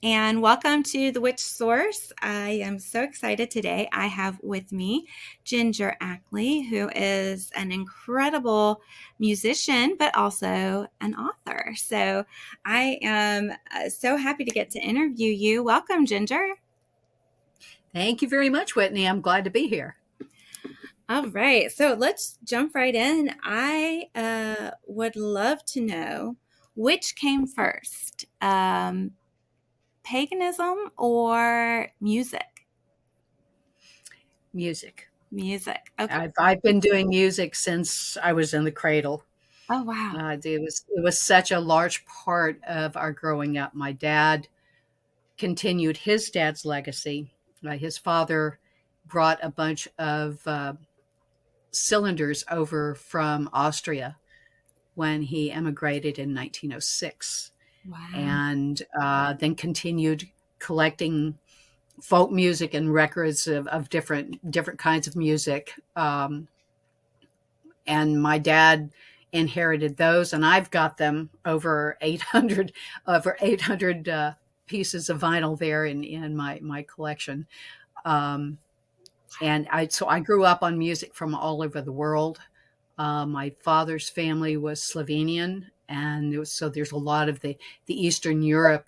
and welcome to The Witch Source. I am so excited today. I have with me Ginger Ackley, who is an incredible musician, but also an author. So I am so happy to get to interview you. Welcome, Ginger. Thank you very much, Whitney. I'm glad to be here. All right, so let's jump right in. I would love to know which came first, paganism or music? Music. Music. Okay. I've been doing music since I was in the cradle. Oh, wow. It was such a large part of our growing up. My dad continued his dad's legacy. His father brought a bunch of cylinders over from Austria when he emigrated in 1906, Wow. and then continued collecting folk music and records of different kinds of music. And my dad inherited those, and I've got them over 800 pieces of vinyl there in my collection. Um, and I grew up on music from all over the world. My father's family was Slovenian, and so there's a lot of the Eastern Europe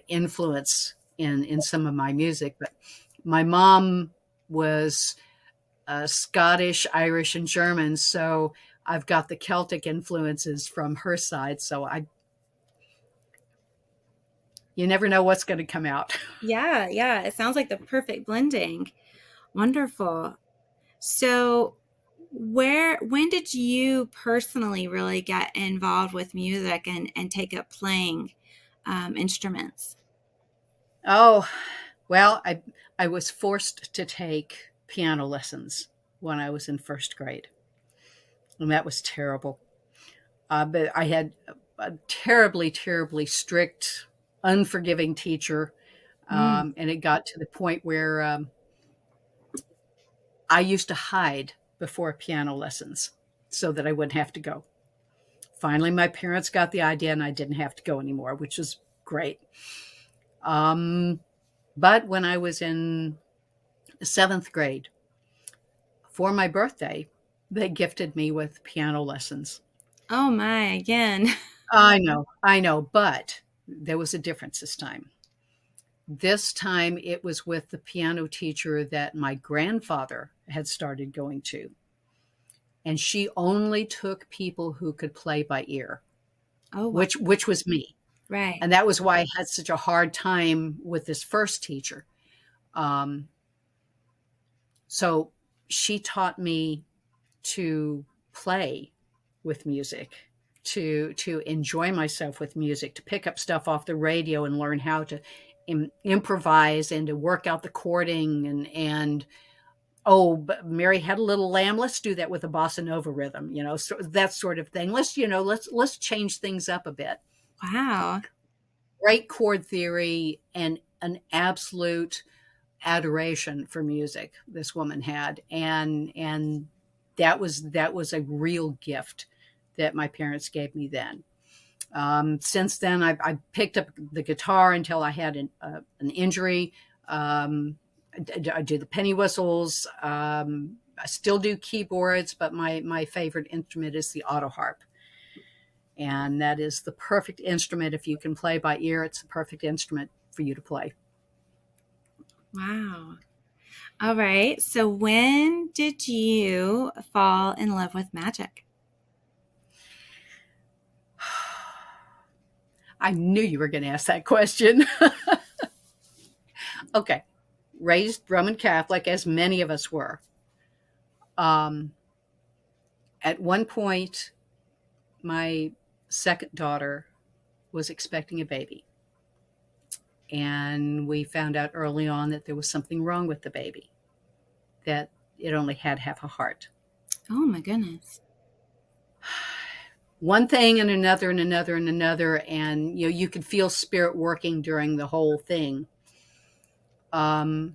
influence in some of my music. But my mom was Scottish, Irish, and German, so I've got the Celtic influences from her side. So you never know what's going to come out. Yeah, yeah. It sounds like the perfect blending. Wonderful. So, when did you personally really get involved with music and take up playing instruments? Oh, well, I was forced to take piano lessons when I was in first grade, and that was terrible. But I had a terribly, terribly strict, unforgiving teacher, Mm. and it got to the point where I used to hide before piano lessons so that I wouldn't have to go. Finally, my parents got the idea, and I didn't have to go anymore, which was great. Um, but when I was in seventh grade, for my birthday, they gifted me with piano lessons. Oh my, again. I know, but there was a difference this time. This time it was with the piano teacher that my grandfather had started going to. And she only took people who could play by ear, Oh, wow. which was me. Right. And that was why I had such a hard time with this first teacher. Um, so she taught me to play with music, to enjoy myself with music, to pick up stuff off the radio and learn how to improvise and to work out the chording and oh, but Mary had a little lamb. Let's do that with a bossa nova rhythm, so that sort of thing. Let's change things up a bit. Wow. Great chord theory and an absolute adoration for music this woman had, and that was a real gift that my parents gave me then. Since then, I picked up the guitar until I had an injury. I do the penny whistles. I still do keyboards, but my favorite instrument is the autoharp. And that is the perfect instrument. If you can play by ear, it's the perfect instrument for you to play. Wow. All right. So, when did you fall in love with magic? I knew you were going to ask that question. Okay. Raised Roman Catholic, as many of us were. Um, at one point, my second daughter was expecting a baby. And we found out early on that there was something wrong with the baby, that it only had half a heart. Oh my goodness. One thing and another and another and another, and you could feel spirit working during the whole thing. Um,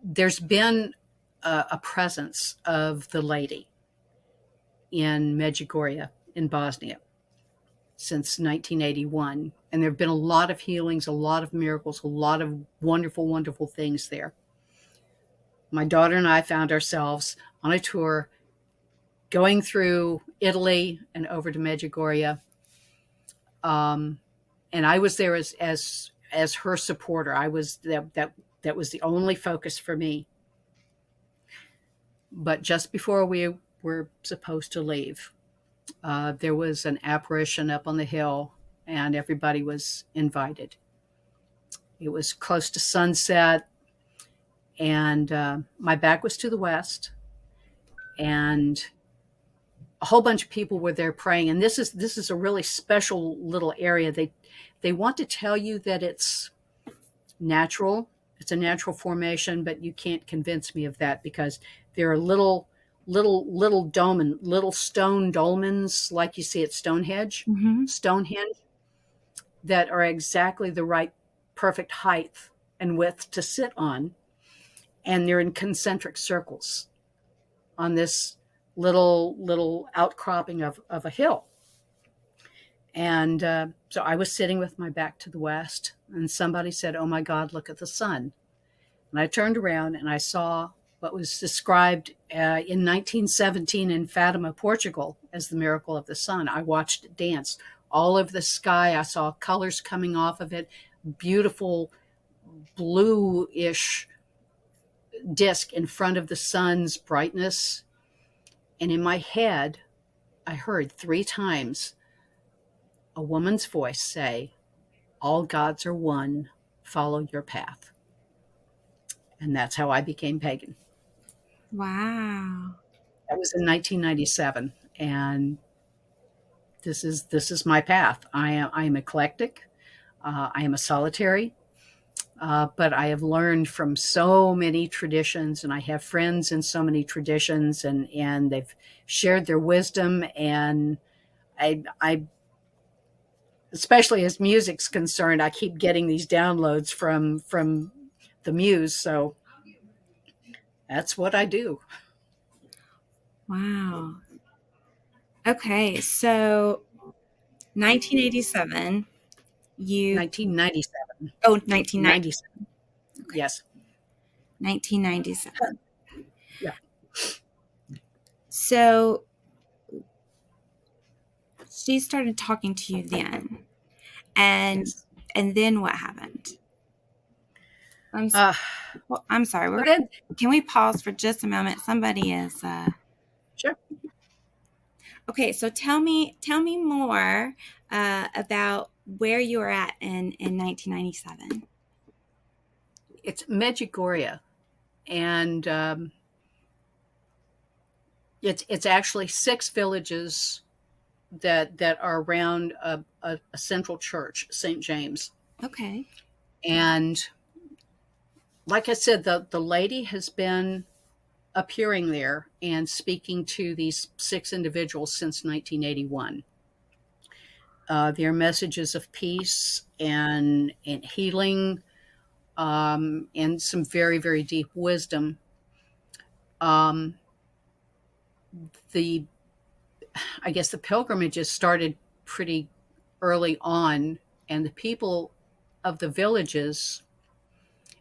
there's been a presence of the lady in Medjugorje in Bosnia since 1981. And there have been a lot of healings, a lot of miracles, a lot of wonderful, wonderful things there. My daughter and I found ourselves on a tour going through Italy and over to Medjugorje. Um, and I was there as her supporter. I was that was the only focus for me. But just before we were supposed to leave, there was an apparition up on the hill, and everybody was invited. It was close to sunset, and my back was to the west, and a whole bunch of people were there praying. And this is a really special little area. They want to tell you that it's natural. It's a natural formation, but you can't convince me of that, because there are little dolmen, little stone dolmens like you see at Mm-hmm. Stonehenge, that are exactly the right perfect height and width to sit on, and they're in concentric circles on this little outcropping of a hill. And so I was sitting with my back to the west, and somebody said, "Oh my God, look at the sun." And I turned around and I saw what was described in 1917 in Fatima, Portugal, as the miracle of the sun. I watched it dance all over the sky. I saw colors coming off of it, beautiful bluish disk in front of the sun's brightness. And in my head, I heard 3 times a woman's voice say, "All gods are one, follow your path." And that's how I became pagan. Wow. That was in 1997, and this is my path. I am eclectic. I am a solitary, but I have learned from so many traditions, and I have friends in so many traditions, and they've shared their wisdom. And I especially as music's concerned, I keep getting these downloads from the muse. So that's what I do. Wow. Okay, so 1987, you 1997. oh 1990, 97. Yes. 1997. Yeah. So she started talking to you then, and Yes. and then what happened? I'm s- Uh, I'm sorry. go ahead. Can we pause for just a moment? Somebody is Sure. okay. So tell me more about where you were at in 1997. It's Medjugorje, and it's actually 6 villages that are around a central church, St. James. Okay. And like I said, the lady has been appearing there and speaking to these 6 individuals since 1981. Their messages of peace and healing, and some very, very deep wisdom. Um, the I guess the pilgrimages started pretty early on, and the people of the villages,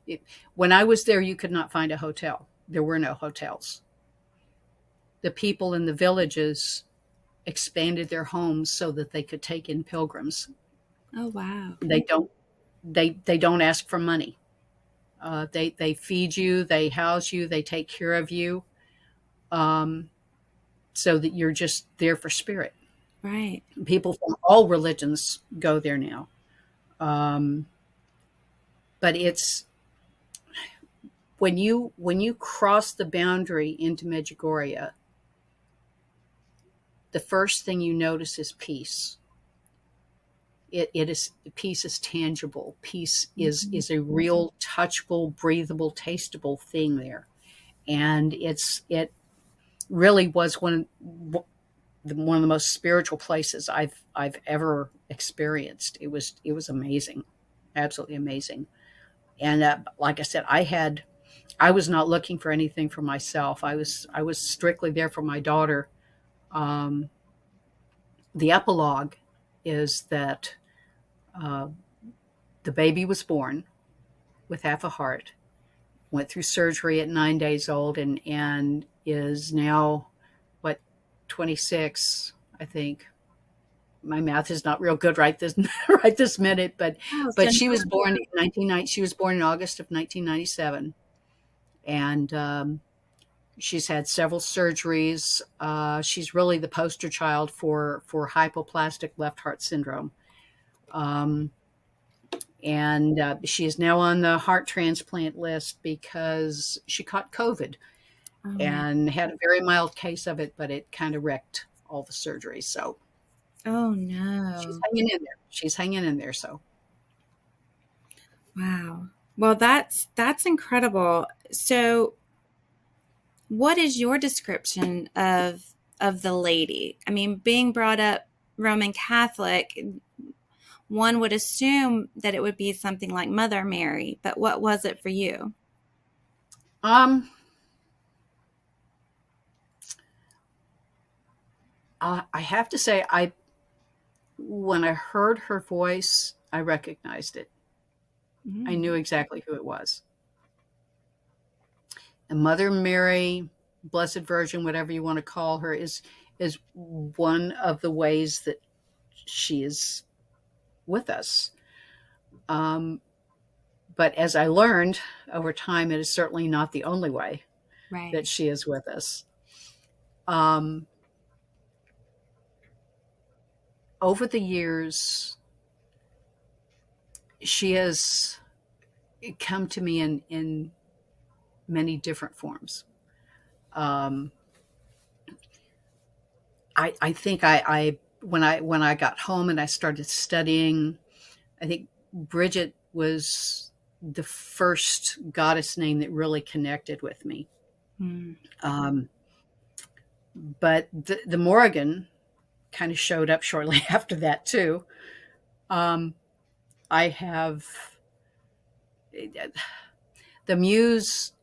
it, when I was there, you could not find a hotel. There were no hotels. The people in the villages expanded their homes so that they could take in pilgrims. Oh wow. They don't ask for money. They feed you, they house you, they take care of you, um, so that you're just there for spirit. Right. People from all religions go there now. Um, but it's when you cross the boundary into Medjugorje, the first thing you notice is peace. It is peace is tangible. Peace is a real touchable, breathable, tasteable thing there, and it really was one of the most spiritual places I've ever experienced. It was amazing, absolutely amazing. And like I said, I was not looking for anything for myself. I was strictly there for my daughter. Um, the epilogue is that uh, the baby was born with half a heart, went through surgery at 9 days old, and is now what, 26, I think. My math is not real good right this right this minute, Oh, so but she was born in 1990. She was born in August of 1997, and she's had several surgeries. She's really the poster child for hypoplastic left heart syndrome. Um, and she is now on the heart transplant list because she caught COVID oh no. and had a very mild case of it, but it kind of wrecked all the surgeries. So Oh she's no. hanging in there. She's hanging in there. So Wow. Well, that's incredible. So, what is your description of the lady? I mean, being brought up Roman Catholic, one would assume that it would be something like Mother Mary, but what was it for you? um, I have to say, I when I heard her voice, I recognized it. I Mm. knew exactly who it was. And Mother Mary, Blessed Virgin, whatever you want to call her, is one of the ways that she is with us. Um, but as I learned over time, it is certainly not the only way that Right. she is with us. Um, over the years, she has come to me in many different forms. Um, I think I when I got home and I started studying, I think Bridget was the first goddess name that really connected with me. Mm. Um, but the Morrigan kind of showed up shortly after that too. Um, I have the muse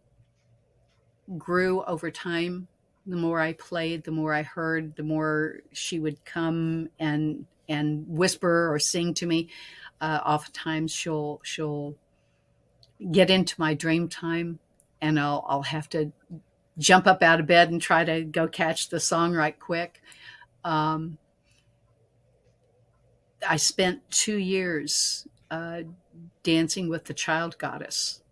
grew over time. The more I played, the more I heard, the more she would come and whisper or sing to me. Oftentimes, she'll get into my dream time, and I'll have to jump up out of bed and try to go catch the song right quick. Um, I spent 2 years dancing with the child goddess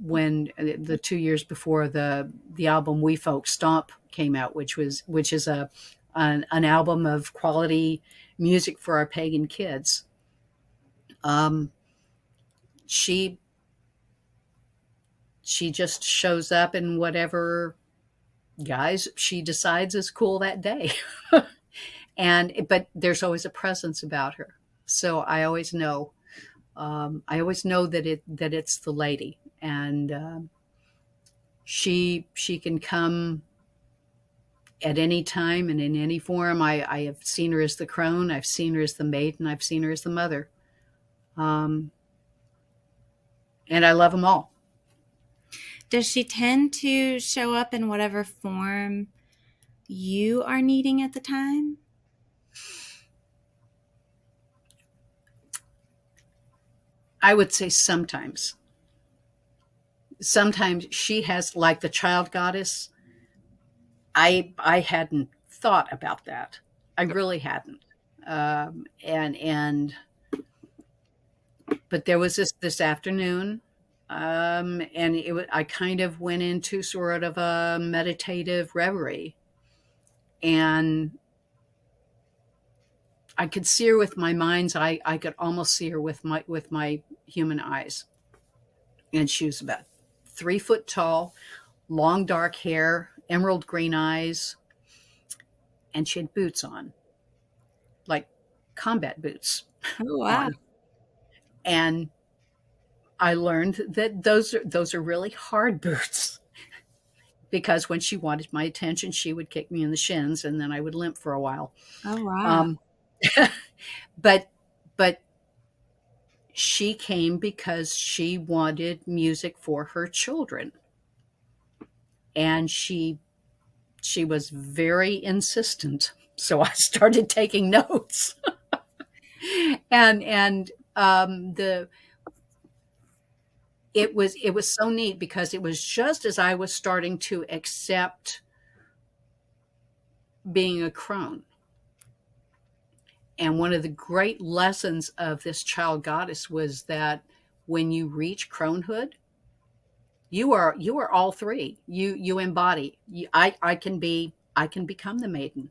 when the 2 years before the album We Folk Stomp came out, which is an album of quality music for our pagan kids. Um, she she just shows up in whatever guys she decides is cool that day. And but there's always a presence about her, so I always know that it's the lady, and she can come at any time and in any form. I have seen her as the crone, I've seen her as the maiden, I've seen her as the mother, um, and I love them all. Does she tend to show up in whatever form you are needing at the time? I would say sometimes. Sometimes she has, like the child goddess. I hadn't thought about that. I really hadn't. And but there was this afternoon, and I kind of went into sort of a meditative reverie, and I could see her with my mind's eye. I could almost see her with my human eyes, and she was about 3 foot tall, long dark hair, emerald green eyes, and she had boots on, like combat boots Oh, wow. on. And I learned that those are really hard boots because when she wanted my attention, she would kick me in the shins, and then I would limp for a while. Oh, wow. Um, but but she came because she wanted music for her children, and she was very insistent. So I started taking notes. The it was so neat because it was just as I was starting to accept being a crone. And one of the great lessons of this child goddess was that when you reach cronehood, you are all three. You embody. I can become the maiden.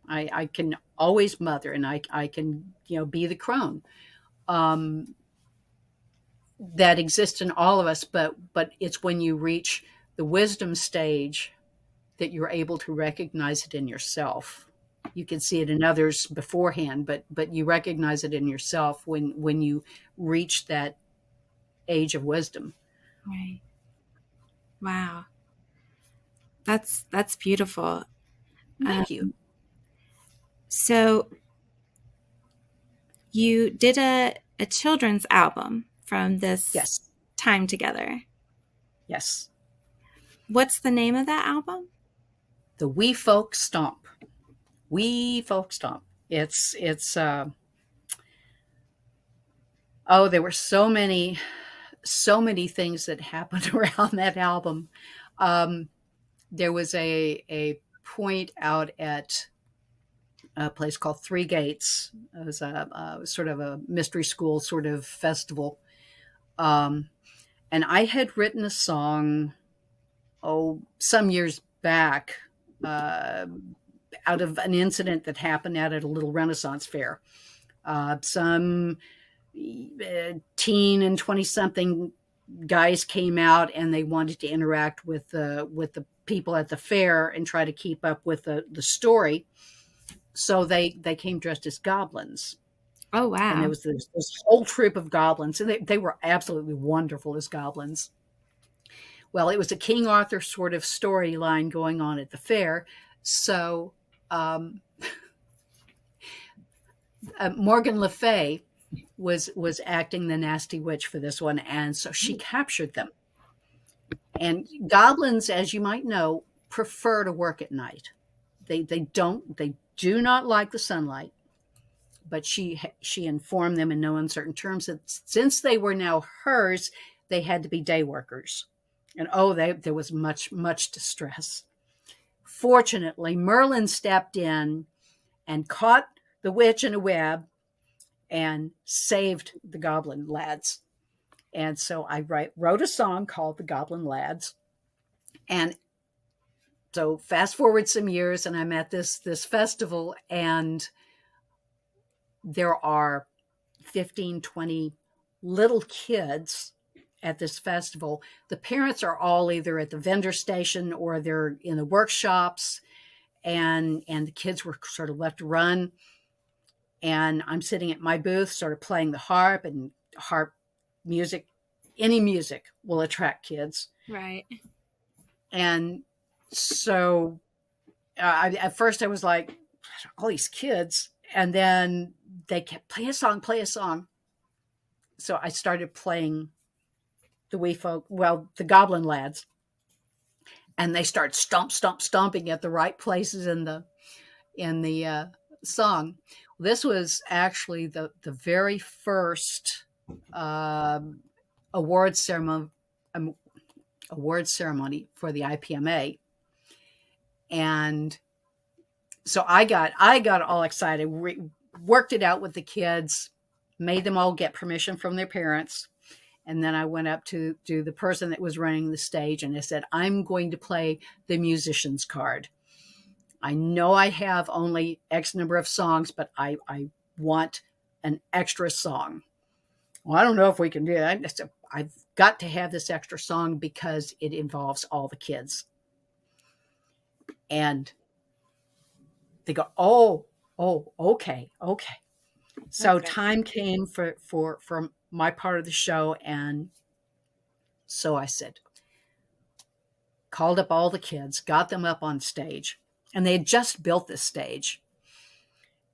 I can always mother, and I can be the crone. Um, that exists in all of us, but it's when you reach the wisdom stage that you're able to recognize it in yourself. You can see it in others beforehand, but you recognize it in yourself when you reach that age of wisdom. Right. Wow. That's beautiful. Uh, Thank you. so you did a children's album from this Yes. time together. Yes. What's the name of that album? The Wee Folk Stomp. Wee Folk Stomp. It's oh, there were so many things that happened around that album. Um, there was a point out at a place called Three Gates. It was a sort of a mystery school sort of festival. Um, and I had written a song, some years back, uh, out of an incident that happened out at a little Renaissance fair. Some teen and 20 something guys came out and they wanted to interact with the people at the fair and try to keep up with the story. So they came dressed as goblins. Oh, And there wow. was this whole troop of goblins, and they were absolutely wonderful as goblins. Well, it was a King Arthur sort of storyline going on at the fair. So um, Morgan Le Fay was acting the nasty witch for this one, and so she captured them. And goblins, as you might know, prefer to work at night. They do not like the sunlight. But she informed them in no uncertain terms that since they were now hers, they had to be day workers. And there was much distress. Fortunately, Merlin stepped in and caught the witch in a web and saved the goblin lads. And so I wrote a song called The Goblin Lads. And so fast forward some years, and I'm at this festival, and there are 15, 20 little kids at this festival. The parents are all either at the vendor station or they're in the workshops, and the kids were sort of left to run. And I'm sitting at my booth, sort of playing the harp, and harp music, any music will attract kids. Right. And so at first I was like, all these kids. And then they kept, play a song, play a song. So I started playing the Goblin Lads. And they start stomping at the right places in the song. This was actually the very first uh, award ceremony award ceremony for the IPMA, and so I got all excited. Worked it out with the kids, made them all get permission from their parents, and then I went up to the person that was running the stage and I said, "I'm going to play the musician's card. I know I have only X number of songs, but I want an extra song." Well, I don't know if we can do that. I've got to have this extra song because it involves all the kids. And they go, okay. So Okay. time came for my part of the show, and so I said, called up all the kids, got them up on stage, and they had just built this stage.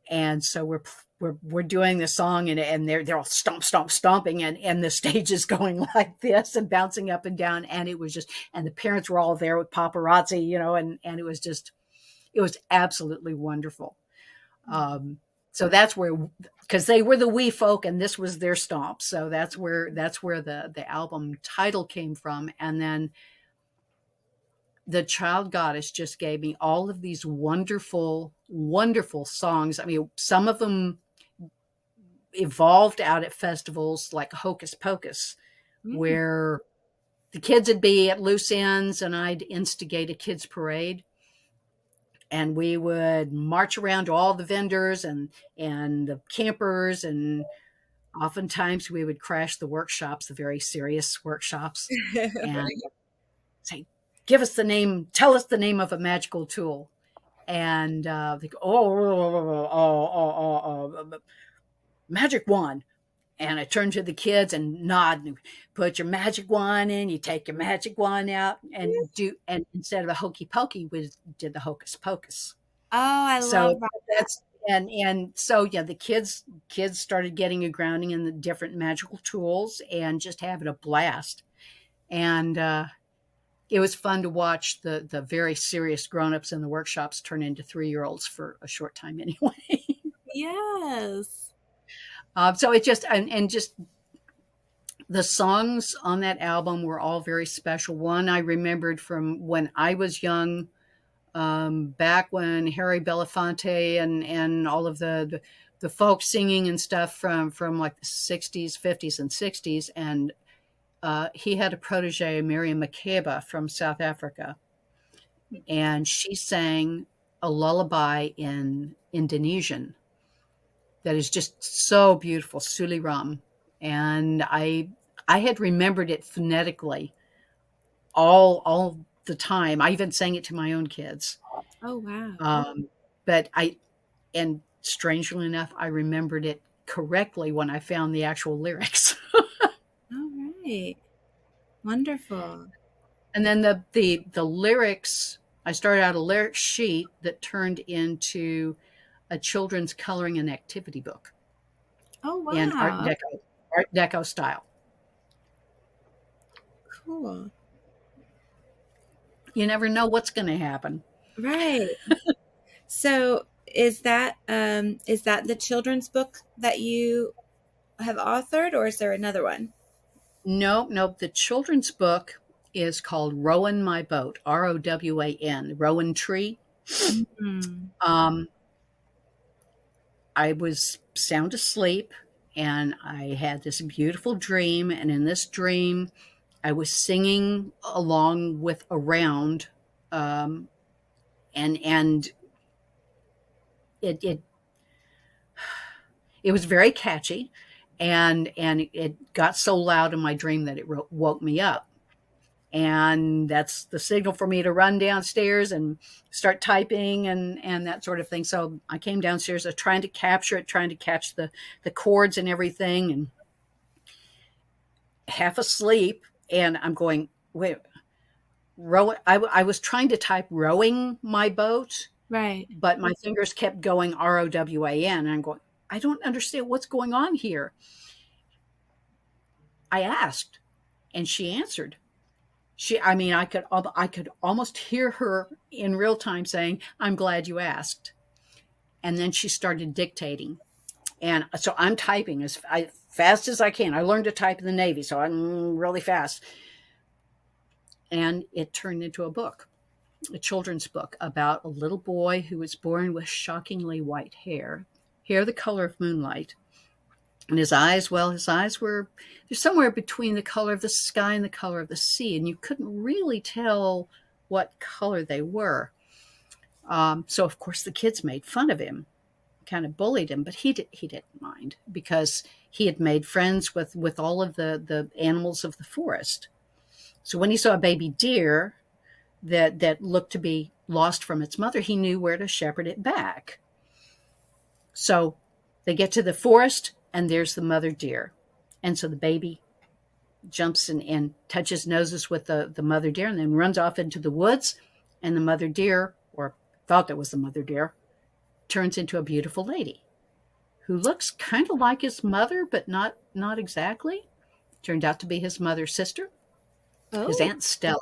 And so we're doing the song, and they're all stomping, and the stage is going like this and bouncing up and down, and it was just, and the parents were all there with paparazzi, and it was absolutely wonderful. Um, So that's where, because they were the wee folk and this was their stomp. So that's where the album title came from. And then the child goddess just gave me all of these wonderful, wonderful songs. I mean, some of them evolved out at festivals like Hocus Pocus, Mm. where the kids would be at loose ends and I'd instigate a kids parade, and we would march around to all the vendors and the campers, and oftentimes we would crash the workshops, the very serious workshops, and Right. say, give us the name, tell us the name of a magical tool. And they go, magic wand. And I turn to the kids and nod and put your magic wand in, you take your magic wand out and instead of a hokey pokey, we did the hocus pocus. Oh, I So love that. that's, and so yeah, the kids started getting a grounding in the different magical tools and just having a blast. And it was fun to watch the very serious grown-ups in the workshops turn into 3-year-olds for a short time anyway. Yes. So it just, and just the songs on that album were all very special. One I remembered from when I was young, back when Harry Belafonte and all of the folk singing and stuff from like the 60s, 50s, and 60s. And he had a protege, Miriam Makeba from South Africa, and she sang a lullaby in Indonesian that is just so beautiful, Suliram. And I had remembered it phonetically all the time. I even sang it to my own kids. Oh, wow. Um, but and strangely enough, I remembered it correctly when I found the actual lyrics. All right. Wonderful. And then the lyrics, I started out a lyric sheet that turned into a children's coloring and activity book Oh, in wow. Art Deco style. Cool. You never know what's going to happen. Right. So is that the children's book that you have authored, or is there another one? Nope, nope. The children's book is called Rowan My Boat, Rowan, Rowan Tree. Mm. Um, I was sound asleep and I had this beautiful dream. And in this dream, I was singing along with around, um, and it it was very catchy, and it got so loud in my dream that it woke me up. And that's the signal for me to run downstairs and start typing and that sort of thing. So I came downstairs, trying to capture it, trying to catch the chords and everything, and half asleep. And I'm going, wait, I was trying to type rowing my boat, Right. but my fingers kept going ROWAN. And I'm going, I don't understand what's going on here. I asked, and she answered. I mean, I could almost hear her in real time saying, "I'm glad you asked." And then she started dictating, and so I'm typing as fast as I can. I learned to type in the Navy, so I'm really fast. And it turned into a book, a children's book about a little boy who was born with shockingly white hair the color of moonlight. And his eyes, well, his eyes were, they're somewhere between the color of the sky and the color of the sea, and you couldn't really tell what color they were. So, of course, the kids made fun of him, kind of bullied him, but he didn't mind because he had made friends with all of the animals of the forest. So when he saw a baby deer that looked to be lost from its mother, he knew where to shepherd it back. So they get to the forest, and there's the mother deer. And so the baby jumps and touches noses with the mother deer and then runs off into the woods. And the mother deer, or thought that was the mother deer, turns into a beautiful lady who looks kind of like his mother, but not exactly. Turned out to be his mother's sister, his Oh. Aunt Stella.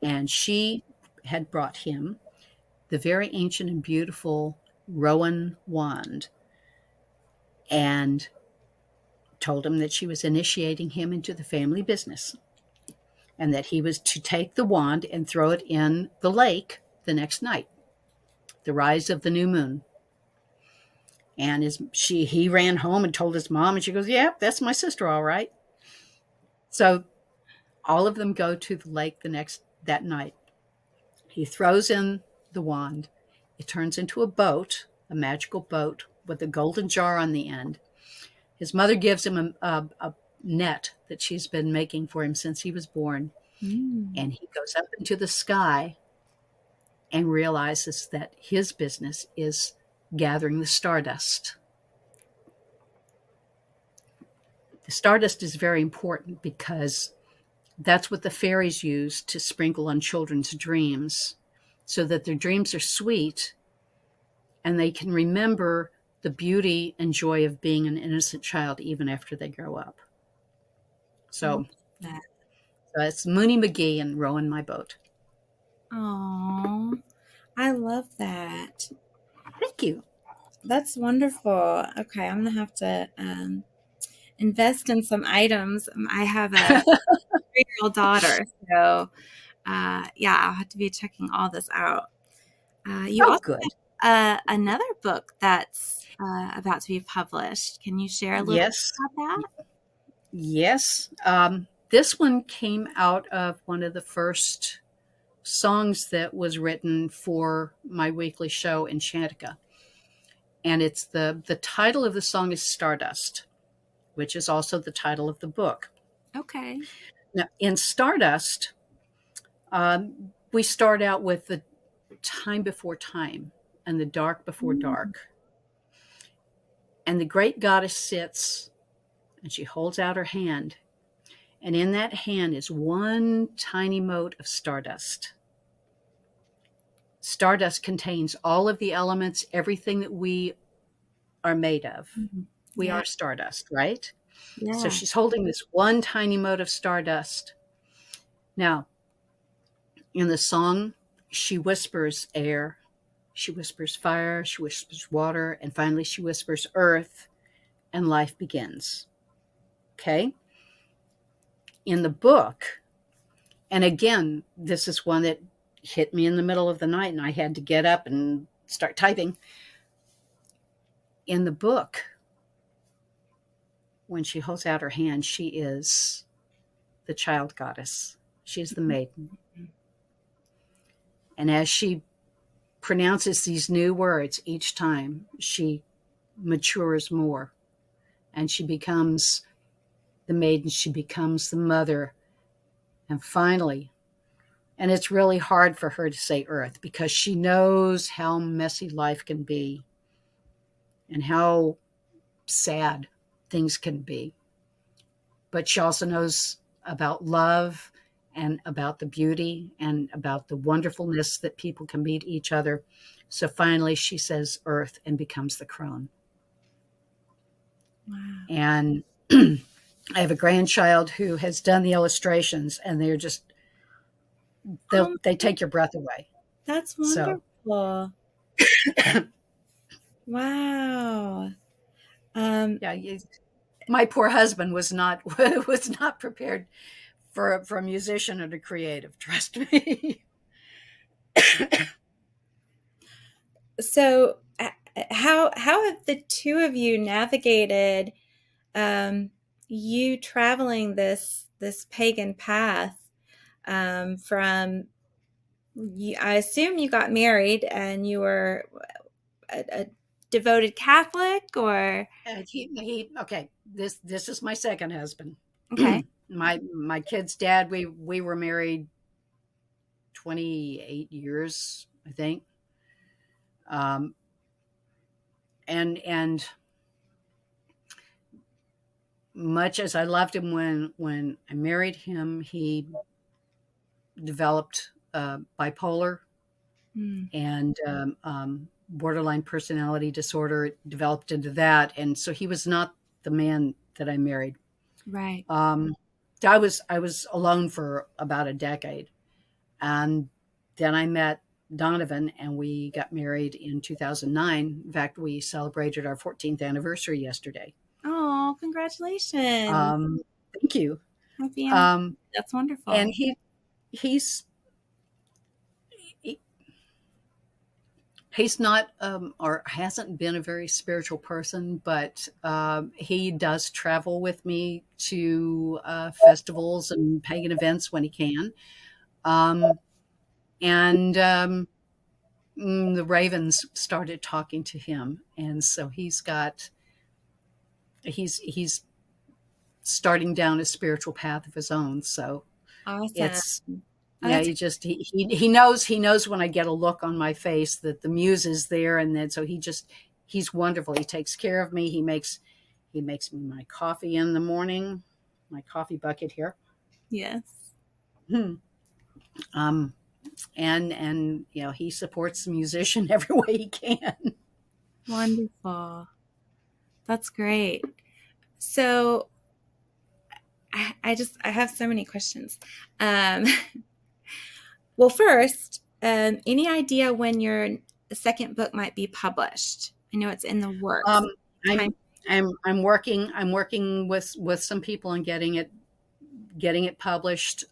And she had brought him the very ancient and beautiful rowan wand and told him that she was initiating him into the family business and that he was to take the wand and throw it in the lake the next night, the rise of the new moon. And he ran home and told his mom, and she goes, "Yeah, that's my sister, all right." So all of them go to the lake that night. He throws in the wand. It turns into a boat, a magical boat with a golden jar on the end. His mother gives him a net that she's been making for him since he was born. Mm. And he goes up into the sky and realizes that his business is gathering the stardust. The stardust is very important because that's what the fairies use to sprinkle on children's dreams so that their dreams are sweet and they can remember the beauty and joy of being an innocent child even after they grow up. So, That. so it's Mooney McGee and Rowing My Boat. Oh, I love that. Thank you. That's wonderful. Okay, I'm gonna have to invest in some items. I have a 3-year-old daughter, so yeah, I'll have to be checking all this out. You Oh, also good. have another book that's about to be published. Can you share a little Yes. bit about that? Yes. This one came out of one of the first songs that was written for my weekly show, Enchantica. And it's the title of the song is Stardust, which is also the title of the book. Okay. Now, in Stardust, we start out with the time before time and the dark before Mm. dark. And the great goddess sits and she holds out her hand. And in that hand is one tiny mote of stardust. Stardust contains all of the elements, everything that we are made of. Mhm. We Yeah, are stardust, right? So yeah. she's holding this one tiny mote of stardust. Now, in the song, she whispers air, she whispers fire, she whispers water, and finally she whispers earth, and life begins. Okay? In the book, and again, this is one that hit me in the middle of the night, and I had to get up and start typing. In the book, when she holds out her hand, she is the child goddess. She is the maiden. And as she pronounces these new words each time, she matures more and she becomes the maiden, she becomes the mother. And finally, and it's really hard for her to say earth because she knows how messy life can be and how sad things can be. But she also knows about love and about the beauty and about the wonderfulness that people can meet each other. So finally, she says earth and becomes the crone. Wow. And I have a grandchild who has done the illustrations, and they're just Oh, they take your breath away. that's So wonderful. Wow. yeah, my poor husband was not was not prepared for a musician and a creative. Trust me. So how have the two of you navigated um, you traveling this pagan path from you, I assume you got married and you were a devoted Catholic or Okay. This is my second husband. okay. My kid's dad. We were married 28 years, I think. Um, and much as I loved him when I married him, he developed bipolar Mm, and borderline personality disorder developed into that, and so he was not the man that I married. right. Um, I was alone for about a decade, and then I met Donovan, and we got married in 2009. In fact, we celebrated our 14th anniversary yesterday. Oh, congratulations. Um, Thank you. Happy anniversary. Um, That's and wonderful. he's he, he's not or hasn't been a very spiritual person, but he does travel with me to festivals and pagan events when he can. Um, and the ravens started talking to him, and so he's starting down a spiritual path of his own. So Awesome. it's Oh, yeah, that's he knows when I get a look on my face that the muse is there, and then so he's wonderful. He takes care of me. He makes me my coffee in the morning, my coffee bucket here. yes. Hmm. Um, and he supports the musician every way he can. Wonderful. That's great. So I have so many questions. Um, well, first, any idea when your second book might be published? I know it's in the works. Um, Time. I'm working with some people on getting it published.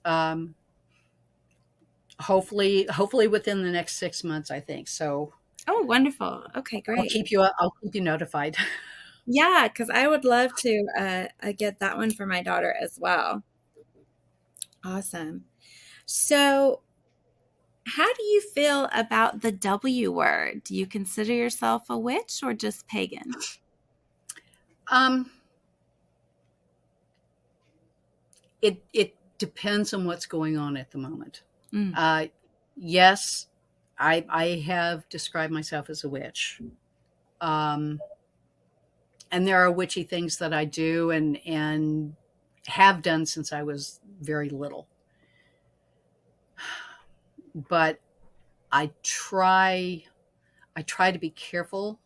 Hopefully within the next 6 months, I think. So Oh, wonderful. Okay, great. I'll keep you notified. Yeah, because I would love to get that one for my daughter as well. Awesome. So, how do you feel about the W word? Do you consider yourself a witch or just pagan? Um, it depends on what's going on at the moment. Mm, Uh, yes, I have described myself as a witch. Um, and there are witchy things that I do and have done since I was very little. But I try I try to be careful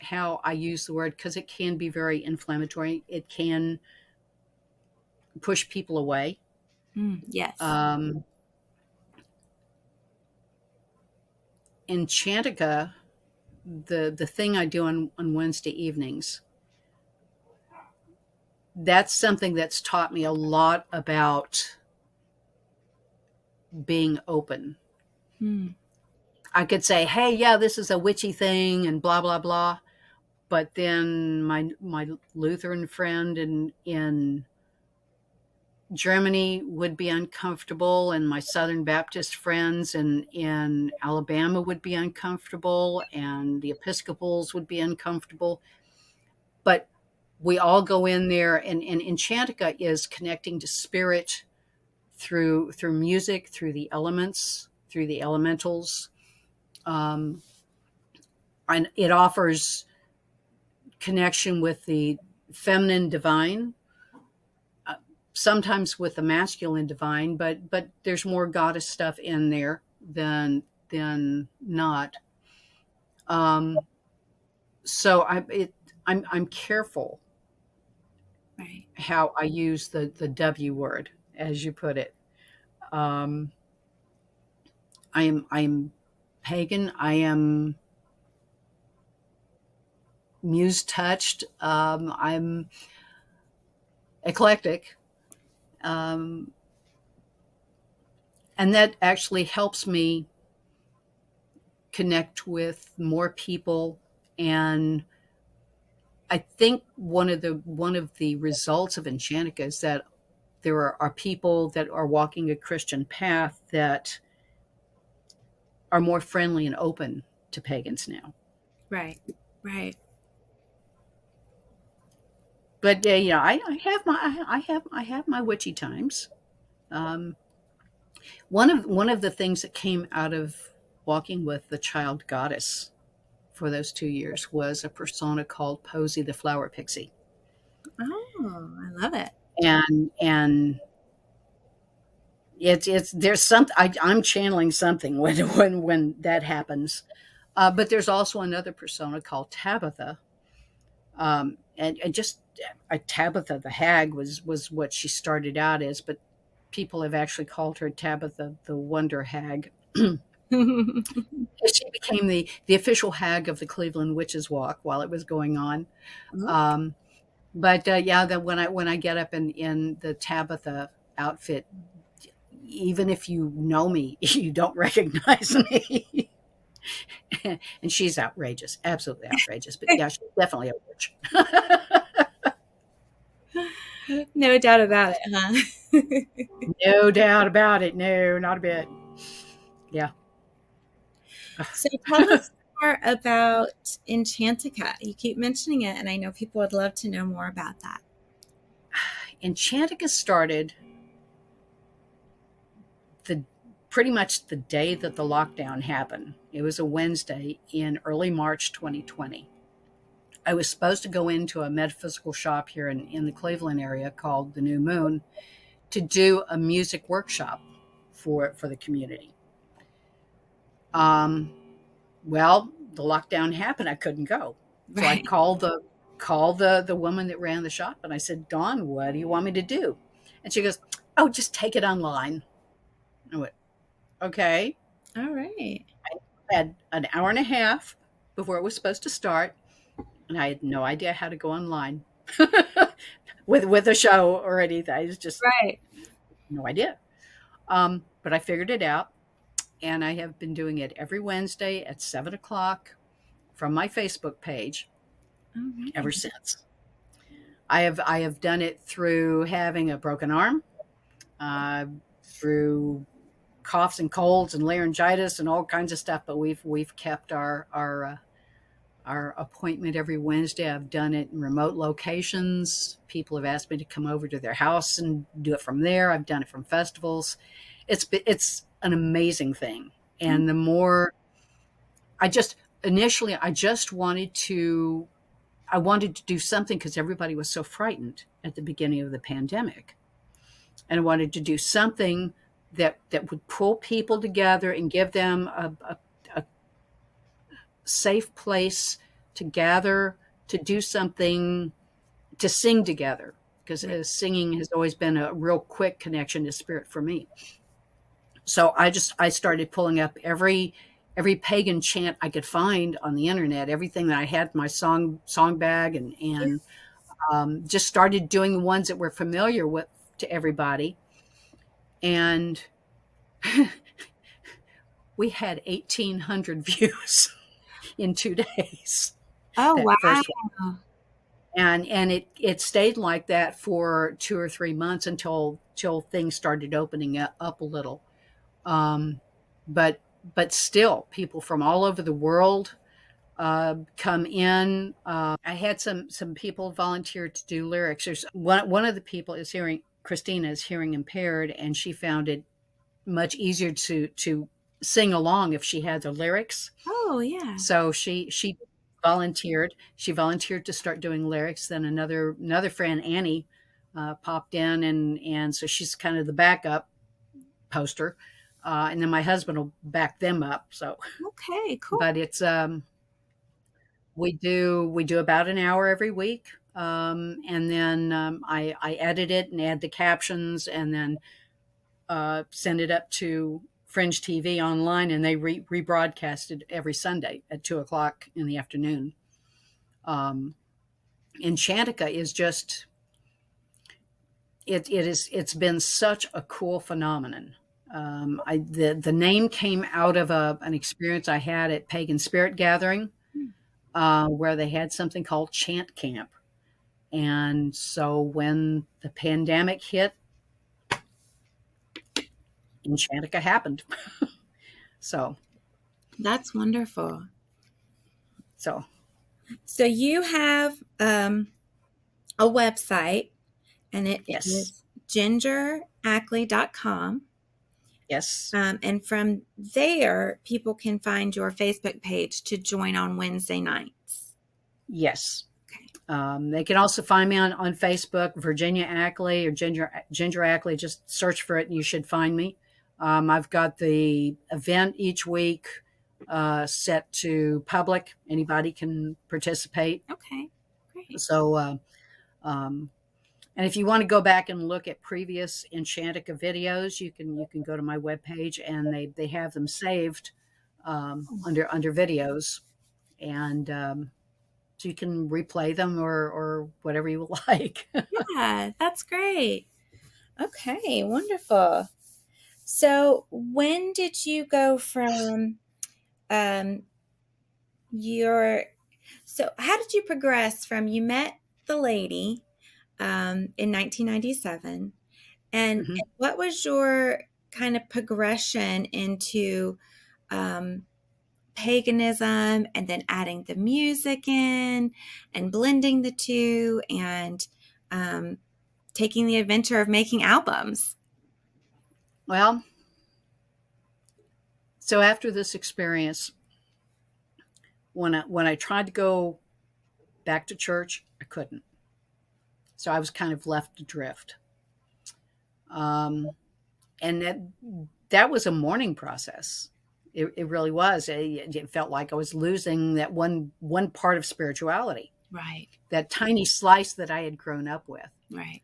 how I use the word because it can be very inflammatory. It can push people away. yes. Um, in Chantica, the thing I do on Wednesday evenings, that's something that's taught me a lot about being open. Mm, I could say, "Hey, yeah, this is a witchy thing," and blah blah blah. But then my Lutheran friend in Germany would be uncomfortable, and my Southern Baptist friends in Alabama would be uncomfortable, and the Episcopals would be uncomfortable. But we all go in there, and Enchantica is connecting to spirit through music, through the elements, through the elementals. Um, and it offers connection with the feminine divine, sometimes with the masculine divine, but there's more goddess stuff in there than not. Um, so I'm careful right. how I use the W word, as you put it. Um, I am pagan. I am muse touched. I'm eclectic, um, and that actually helps me connect with more people. And I think one of the results of Enchantica is that there are people that are walking a Christian path that are more friendly and open to pagans now. Right. Right. But I have my witchy times. Um, one of the things that came out of walking with the child goddess for those 2 years was a persona called Posie the Flower Pixie, Oh, I love it. and it's there's some I'm channeling something when that happens. But there's also another persona called Tabitha, and just Tabitha the hag was what she started out as, but people have actually called her Tabitha the Wonder Hag. She became the official hag of the Cleveland Witches Walk while it was going on. Okay. Um, but yeah, when I get up in the Tabitha outfit, even if you know me, you don't recognize me. And she's outrageous, absolutely outrageous. But yeah, she's definitely a witch. No doubt about it, huh? No doubt about it. No, not a bit. Yeah. So tell us more about Enchantica. You keep mentioning it, and I know people would love to know more about that. Enchantica started the pretty much the day that the lockdown happened. It was a Wednesday in early March 2020. I was supposed to go into a metaphysical shop here in the Cleveland area called the New Moon to do a music workshop for the community. Um, well, the lockdown happened. I couldn't go, so I Right. called the woman that ran the shop, and I said, "Dawn, what do you want me to do?" And she goes, "Oh, just take it online." I went, "Okay." All right. I had an hour and a half before it was supposed to start, and I had no idea how to go online with a show or anything. I was just Right. no idea. But I figured it out, and I have been doing it every Wednesday at 7 o'clock from my Facebook page All ever right. since. I have done it through having a broken arm, uh, through coughs and colds and laryngitis and all kinds of stuff. But we've kept our appointment every Wednesday. I've done it in remote locations. People have asked me to come over to their house and do it from there. I've done it from festivals. It's an amazing thing. And the more I just initially I just wanted to do something because everybody was so frightened at the beginning of the pandemic. And I wanted to do something that would pull people together and give them a safe place to gather, to do something, to sing together. Because Right. singing has always been a real quick connection to spirit for me. So I started pulling up every pagan chant I could find on the internet, everything that I had in my song bag, and just started doing the ones that were familiar with to everybody. And we had 1,800 views in 2 days. Oh, That wow. first one, and it stayed like that for 2 or 3 months until things started opening up a little. Um, but but still, people from all over the world come in. I had some people volunteer to do lyrics. There's one of the people is hearing Christina is hearing impaired, and she found it much easier to sing along if she had the lyrics. Oh, yeah. So she volunteered. She volunteered to start doing lyrics. Then another friend, Annie, popped in, and so she's kind of the backup poster. And then my husband will back them up. So, Okay, cool. but it's we do about an hour every week, and then I edit it and add the captions, and then send it up to Fringe TV online, and they rebroadcast it every Sunday at 2 o'clock in the afternoon. Um, Enchantica is just it's been such a cool phenomenon. The name came out of an experience I had at Pagan Spirit Gathering, where they had something called Chant Camp, and so when the pandemic hit, Enchantica happened. So That's wonderful. so So you have a website, and it yes, is gingerackley.com. yes, And from there, people can find your Facebook page to join on Wednesday nights. yes. Okay. They can also find me on Facebook, Virginia Ackley or Ginger Ackley. Just search for it and you should find me. I've got the event each week set to public. Anybody can participate. Okay. Great. So, um, and if you want to go back and look at previous Enchantica videos, you can go to my webpage and they have them saved under videos, and so you can replay them or whatever you like. Yeah, that's great. Okay, wonderful. So, when did you go from um, your so how did you progress from you met the lady in 1997, Mhm. and what was your kind of progression into um, paganism and then adding the music in and blending the two and um, taking the adventure of making albums? Well, so after this experience, when I tried to go back to church, I couldn't. So I was kind of left adrift. Um, and that was a mourning process. It really was. It felt like I was losing that one part of spirituality, Right, that tiny slice that I had grown up with. right.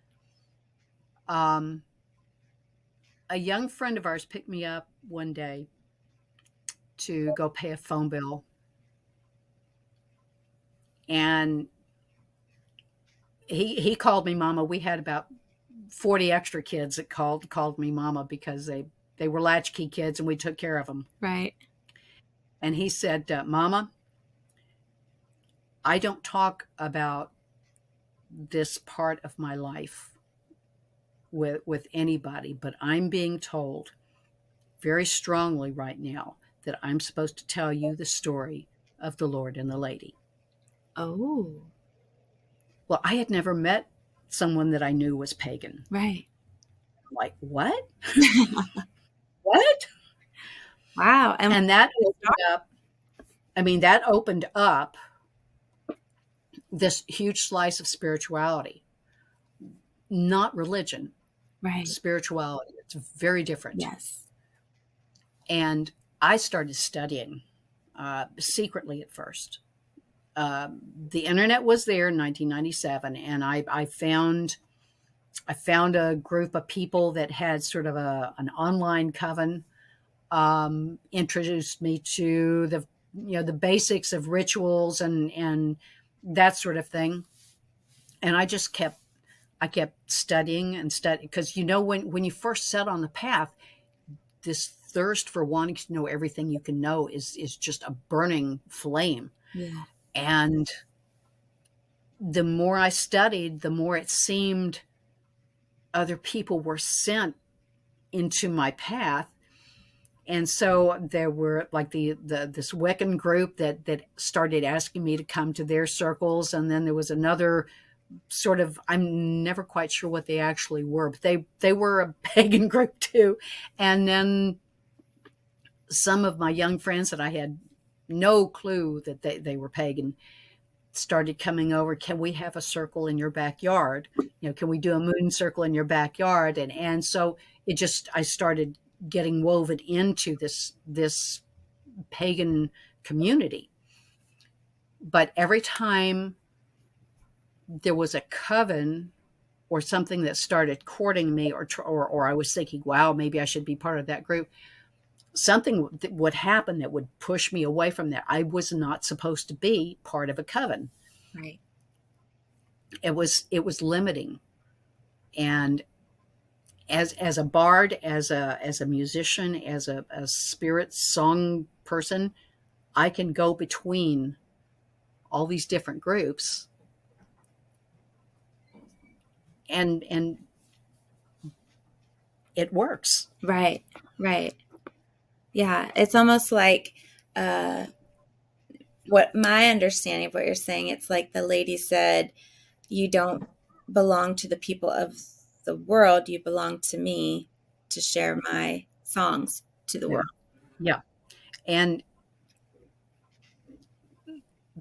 Um, a young friend of ours picked me up one day to go pay a phone bill, and he called me mama. We had about 40 extra kids that called me mama because they were latchkey kids and we took care of them. Right. And he said, "Mama, I don't talk about this part of my life with anybody, but I'm being told very strongly right now that I'm supposed to tell you the story of the Lord and the lady." Oh, Well, I had never met someone that I knew was pagan. right. I'm like, what? What? Wow. And And that opened up, I mean, that opened up this huge slice of spirituality, not religion, right. spirituality. It's very different. Yes. And I started studying secretly at first. The internet was there in 1997, and I found a group of people that had sort of an online coven. Introduced me to the basics of rituals and that sort of thing. And I kept studying and studying because when you first set on the path, this thirst for wanting to know everything you can know is just a burning flame. Yeah. And the more I studied, the more it seemed other people were sent into my path. And so there were like this Wiccan group that started asking me to come to their circles, and then there was another sort of, I'm never quite sure what they actually were, but they were a pagan group too. And then some of my young friends that I had no clue that they were pagan started coming over. Can we have a circle in your backyard? Can we do a moon circle in your backyard? And so I started getting woven into this pagan community. But every time there was a coven or something that started courting me, or I was thinking, wow, maybe I should be part of that group, something would happen that would push me away from that. I was not supposed to be part of a coven. Right. It was limiting. And as a bard, as a musician, as a spirit song person, I can go between all these different groups, and it works. Right. Right. Yeah. It's almost like uh, what my understanding of what you're saying, it's like the lady said, you don't belong to the people of the world, you belong to me to share my songs to the Yeah, world. yeah. And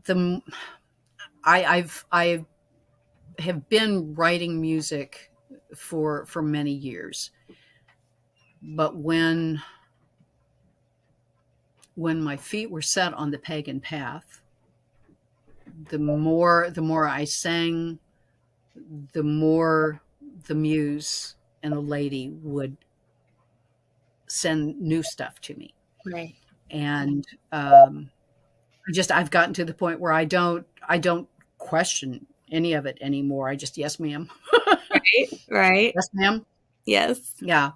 the I have been writing music for many years, but when my feet were set on the pagan path, the more I sang, the more the muse and the lady would send new stuff to me. Right. And I've gotten to the point where I don't question any of it anymore. I just, yes, ma'am. Right, right. Yes, ma'am. Yes. Yeah.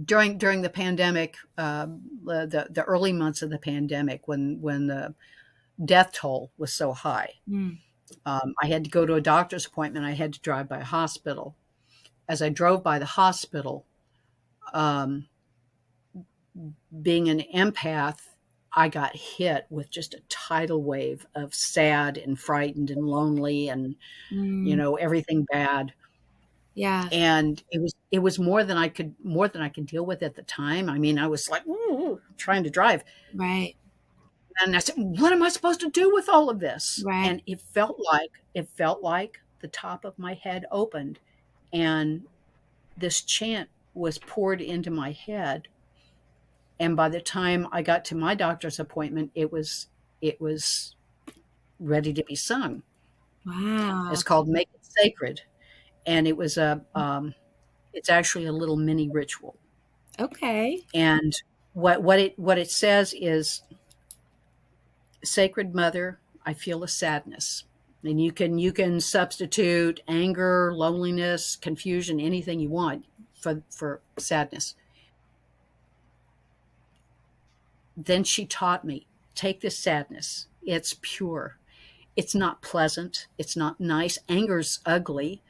During the pandemic, the early months of the pandemic, when the death toll was so high, Mm, I had to go to a doctor's appointment. I had to drive by a hospital. As I drove by the hospital, um, being an empath, I got hit with just a tidal wave of sad and frightened and lonely and, mm, everything bad. yeah, And it was more than I could deal with at the time. I mean, I was like, "Ooh," trying to drive. right, And I said, "What am I supposed to do with all of this?" right. And it felt like the top of my head opened, and this chant was poured into my head. And by the time I got to my doctor's appointment, it was ready to be sung. Wow. It's called "Make It Sacred," and it's actually a little mini ritual. Okay. And what it says is, "Sacred Mother, I feel a sadness." And you can substitute anger, loneliness, confusion, anything you want for sadness. Then she taught me, take this sadness. It's pure. It's not pleasant. It's not nice. Anger's ugly.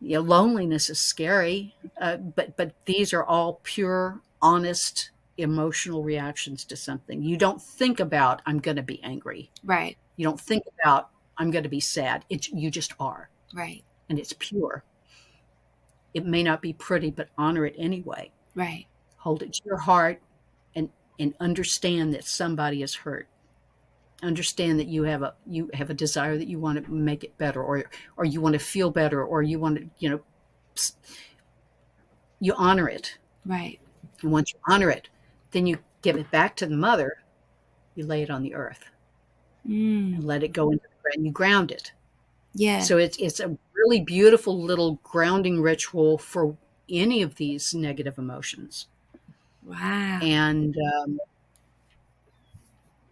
Loneliness is scary. But these are all pure, honest, emotional reactions to something. You don't think about, I'm going to be angry. Right, You don't think about, I'm going to be sad. You just are. right, And it's pure. It may not be pretty, but honor it anyway. right, Hold it to your heart, and understand that somebody is hurt. Understand that you have a desire that you want to make it better, or you want to feel better, or you want to, you honor it. right. And once you honor it, then you give it back to the mother. You lay it on the earth Mm, and let it go into the ground. You ground it. yeah. So it's a really beautiful little grounding ritual for any of these negative emotions. Wow. And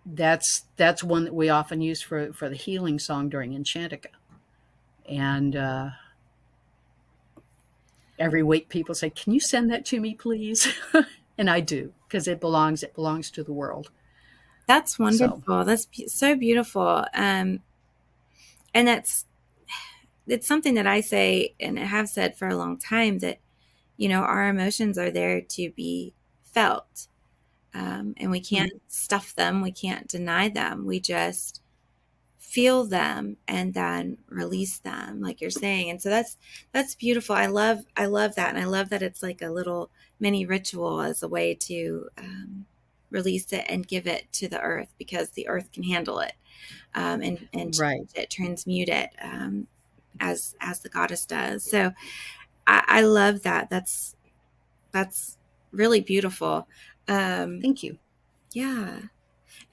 that's one that we often use for the healing song during Enchantica. And every week people say, "Can you send that to me, please?" And I do, because it belongs to the world. That's So wonderful. That's so beautiful. And it's something that I say and have said for a long time that, our emotions are there to be felt. And we can't mhm. stuff them. We can't deny them. We just feel them and then release them, like you're saying. And so that's beautiful. I love that. And I love that it's like a little mini ritual as a way to release it and give it to the earth, because the earth can handle it, and Right. change it, transmute it, as the goddess does. So I love that. That's really beautiful. Um, Thank you. yeah.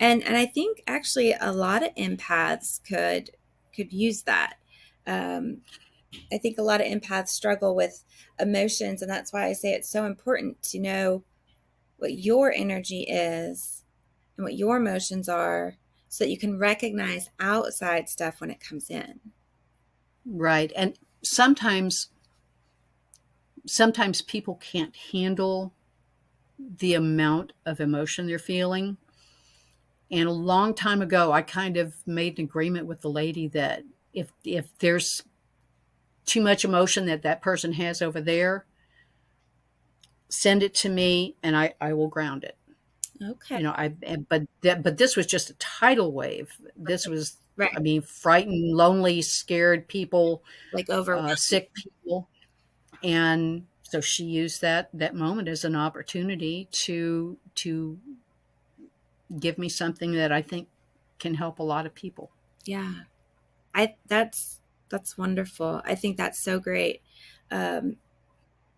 And I think actually a lot of empaths could use that. Um, I think a lot of empaths struggle with emotions, and that's why I say it's so important to know what your energy is and what your emotions are, so that you can recognize outside stuff when it comes in. Right. And sometimes people can't handle the amount of emotion they're feeling. And a long time ago, I kind of made an agreement with the lady that if there's too much emotion that person has over there, send it to me, and I will ground it. Okay. But this was just a tidal wave. This was, I Right. mean, frightened, lonely, scared people, Like overwhelmed. sick people. And so she used that moment as an opportunity to give me something that I think can help a lot of people. Yeah. I that's wonderful. I think that's so great. Um,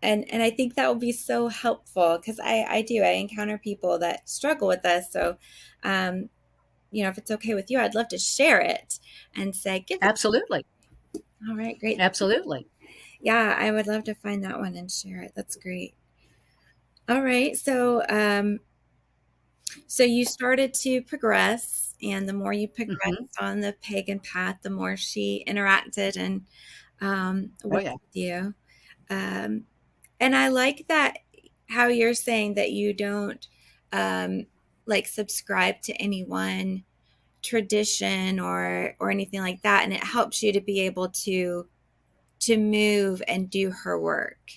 and I think that will be so helpful, because I encounter people that struggle with this. So, um, if it's okay with you, I'd love to share it and say, give it. Absolutely. All right, great. Absolutely. Yeah, I would love to find that one and share it. That's great. All right. So, So you started to progress, and the more you progressed Hmm. on the pagan path, the more she interacted and Oh worked yeah. with you. Um, and I like that how you're saying that you don't um, like subscribe to any one tradition or anything like that, and it helps you to be able to move and do her work.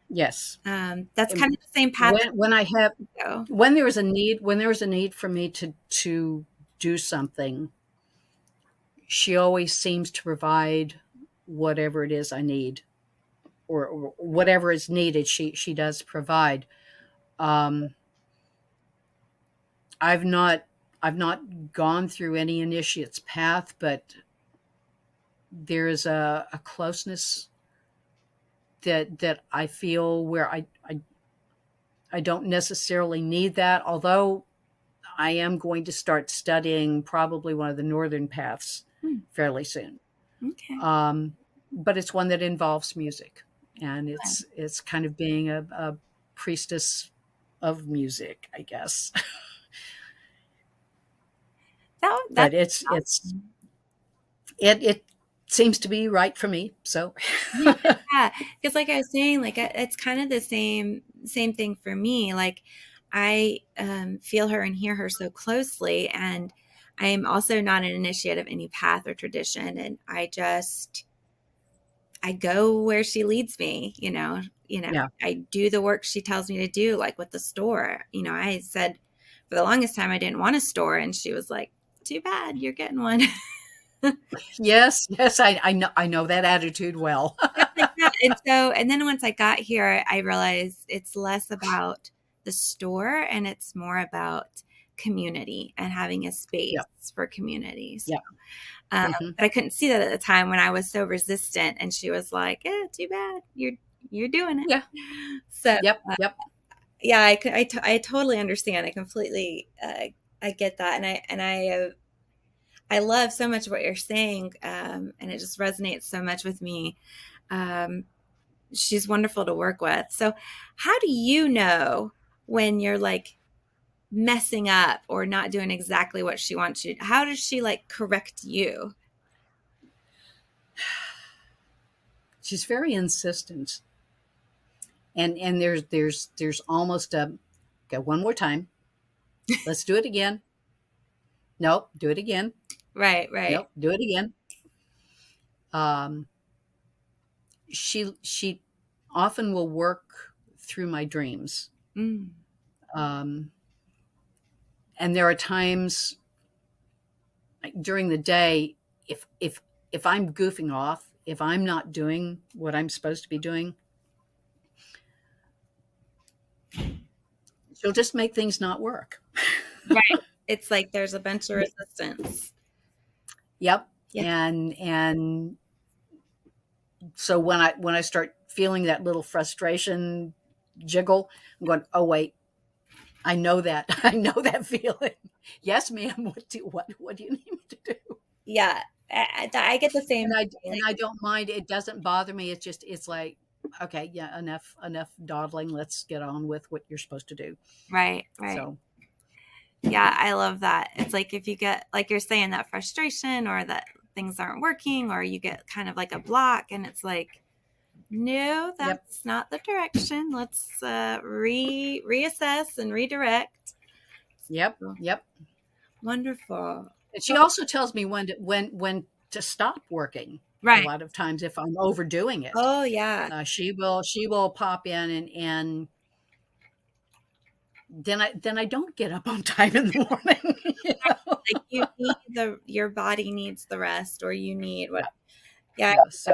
Yes. That's And kind of the same path when I have I go. when there was a need for me to do something, she always seems to provide whatever it is I need, or whatever is needed. She does provide. Um, I've not I've not gone through any initiate's path, but there is a closeness that I feel where I don't necessarily need that, although I am going to start studying probably one of the northern paths Hmm, fairly soon. okay. Um, but it's one that involves music, and it's kind of being a priestess of music, I guess. That's But it seems to be right for me. So yeah, because like I was saying, like it's kind of the same thing for me. Like I feel her and hear her so closely, and I am also not an initiate of any path or tradition, and I go where she leads me. yeah, I do the work she tells me to do, like with the store. I said for the longest time I didn't want a store, and she was like, "Too bad, you're getting one." yes, yes, I know that attitude well. Stuff like that. And then once I got here, I realized it's less about the store and it's more about community and having a space Yeah, for community. yeah, hmm, But I couldn't see that at the time when I was so resistant. And she was like, "Yeah, too bad. You're doing it." yeah, So yep, yep, yeah, I totally understand. I completely I get that, I love so much what you're saying, and it just resonates so much with me. Um, she's wonderful to work with. So, how do you know when you're like messing up or not doing exactly what she wants you? How does she like correct you? she's very insistent, and there's almost a, okay, one more time, let's do it again, nope, do it again, Right, right. nope, do it again. um she often will work through my dreams. Mm, um and there are times during the day, if I'm goofing off, if I'm not doing what I'm supposed to be doing, she'll just make things not work. right. It's like there's a bunch of resistance. Yep. Yeah, And so when I start feeling that little frustration jiggle, I'm going, oh wait, I know that. I know that feeling. Yes, ma'am. What do you need me to do? yeah. I get the same And feeling. I don't mind. It doesn't bother me. It's like, okay, yeah, enough dawdling. Let's get on with what you're supposed to do. Right, right. So Yeah, I love that. It's like if you get, like you're saying, that frustration or that things aren't working, or you get kind of like a block, and it's like, no, yep, that's not the direction. Let's reassess and redirect. yep, So, yep. wonderful. And she also tells me when to stop working. A Right. lot of times, if I'm overdoing it, Oh yeah. she will pop in, and then I don't get up on time in the morning. You know? Like you need your body needs the rest, or you need what? Yeah, Yeah. yeah. So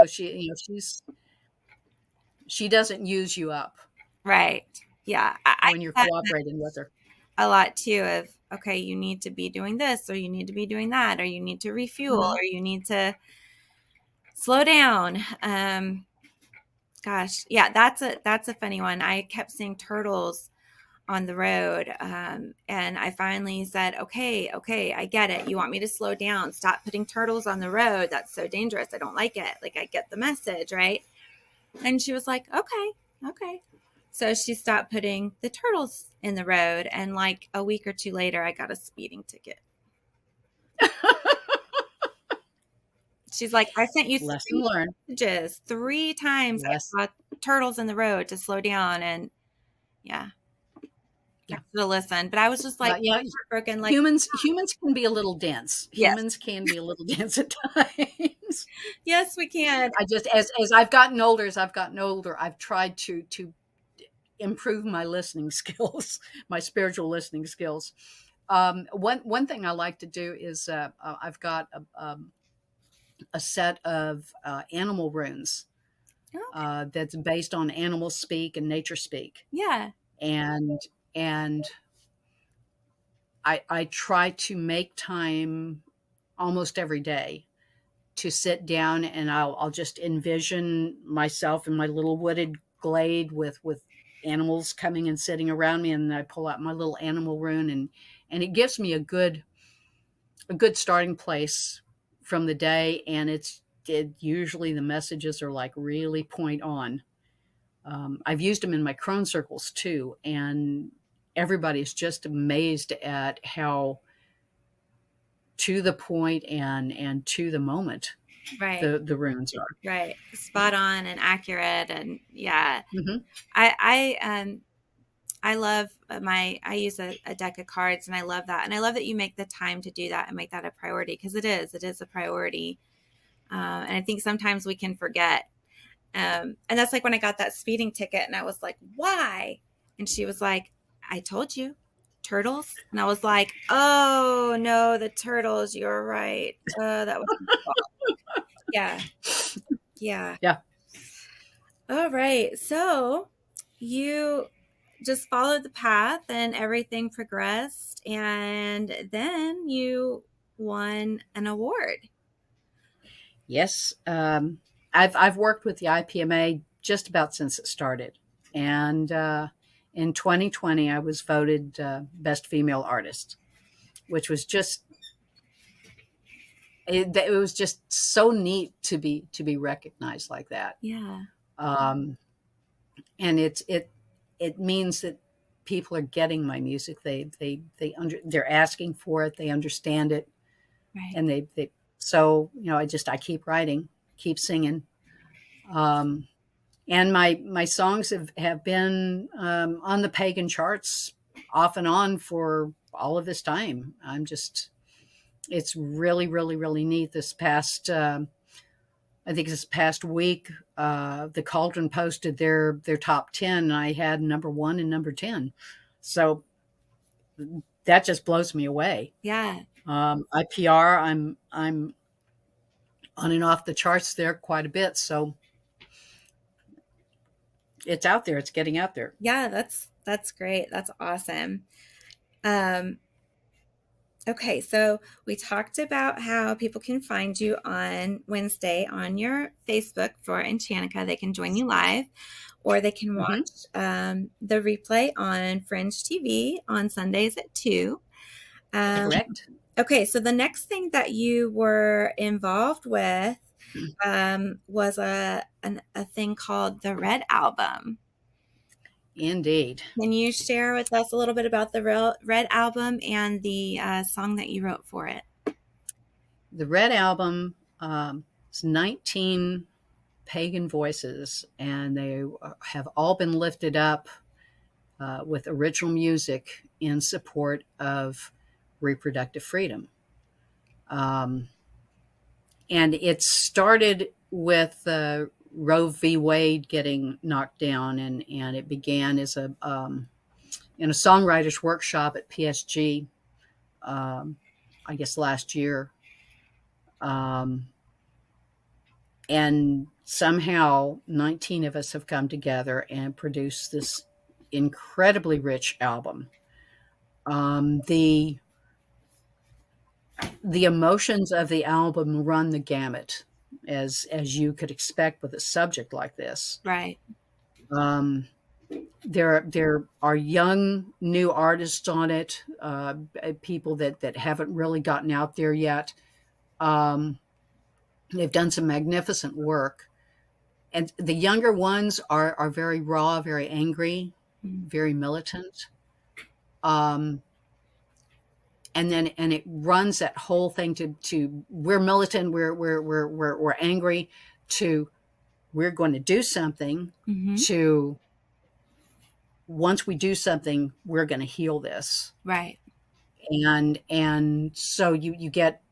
she doesn't use you up Right. Yeah. I when you're get cooperating with her. that a lot too. Of okay, you need to be doing this, or you need to be doing that, or you need to refuel, Hmm. or you need to slow down. Gosh, yeah, that's a funny one. I kept seeing turtles on the road, and I finally said, "Okay, okay, I get it. You want me to slow down? Stop putting turtles on the road. That's so dangerous. I don't like it. Like I get the message, right?" And she was like, "Okay, okay." So she stopped putting the turtles in the road. And like a week or two later, I got a speeding ticket. She's like, I sent you Lesson three learned. messages 3 times. Less. I saw turtles in the road to slow down. And yeah, I Yeah. should have listened. But I was just like Yeah. heartbroken. Like, Humans can be a little dense. yes, Humans can be a little dense at times. yes, we can. I just as I've gotten older, I've tried to improve my listening skills, my spiritual listening skills. One thing I like to do is I've got a set of animal runes Oh, that's based on animal speak and nature speak, yeah, and and I try to make time almost every day to sit down, and I'll just envision myself in my little wooded glade with animals coming and sitting around me, and I pull out my little animal rune, and it gives me a good starting place from the day, and it usually the messages are like really point on. I've used them in my crone circles too, and everybody's just amazed at how to the point and to the moment right, the runes are. right. Spot on and accurate. And yeah, Hmm. I love I use a deck of cards and I love that. And I love that you make the time to do that and make that a priority because it is a priority. And I think sometimes we can forget. And that's like when I got that speeding ticket and I was like, why? And she was like, I told you, turtles. And I was like, oh no, the turtles. You're right. That was my fault. Yeah. Yeah. Yeah. All right. So you just followed the path and everything progressed. And then you won an award. Yes. I've worked with the IPMA just about since it started, and in 2020 I was voted best female artist, which was just it was just so neat to be recognized like that. Yeah. Um, and it means that people are getting my music. They're asking for it. They understand it, Right. and they so I keep writing, keep singing. Um, and my songs have been on the pagan charts off and on for all of this time. It's really really really neat. This past I think this past week, the Cauldron posted their top 10, and I had number 1 and number 10. So that just blows me away. Yeah. IPR, I'm on and off the charts there quite a bit, so it's out there. It's getting out there. Yeah. That's great. That's awesome. Um, Okay, so we talked about how people can find you on Wednesday on your Facebook for Enchantica. They can join you live, or they can Hmm. watch the replay on Fringe TV on Sundays at 2. Um, Correct. okay, so the next thing that you were involved with was a thing called the Red Album. Indeed. Can you share with us a little bit about the Red Album and the song that you wrote for it? The Red Album is 19 pagan voices, and they have all been lifted up with original music in support of reproductive freedom. Um, and it started with Roe v. Wade getting knocked down, and it began as in a songwriters workshop at PSG, um, I guess last year. Um, and somehow 19 of us have come together and produced this incredibly rich album. Um, the the emotions of the album run the gamut, as you could expect with a subject like this. Right. Um, there are young new artists on it, people that haven't really gotten out there yet. Um, they've done some magnificent work, And the younger ones are very raw, very angry, very militant. Um, and it runs that whole thing to we're militant, we're angry, to we're going to do something, Mm-hmm. to once we do something, we're going to heal this. Right. And so you get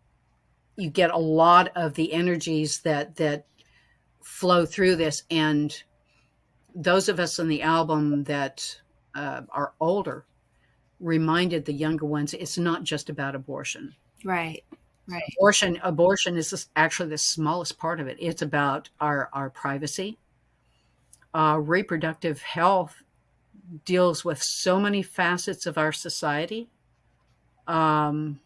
a lot of the energies that flow through this. And those of us in the album that are older reminded the younger ones it's not just about abortion. Right. Right. Abortion is actually the smallest part of it. It's about our privacy. Reproductive health deals with so many facets of our society. Um,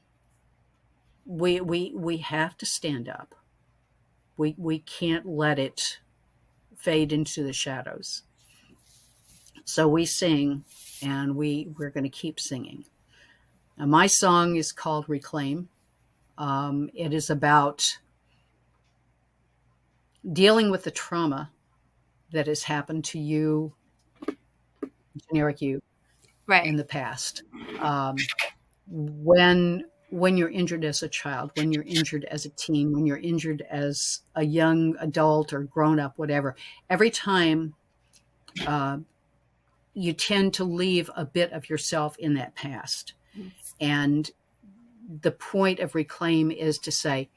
we have to stand up. We can't let it fade into the shadows. So we sing, and we're going to keep singing. Now, my song is called Reclaim. It is about dealing with the trauma that has happened to you, generic you, Right. in the past. When you're injured as a child, when you're injured as a teen, when you're injured as a young adult or grown up, whatever, every time uh, you tend to leave a bit of yourself in that past. Yes. And the point of Reclaim is to say,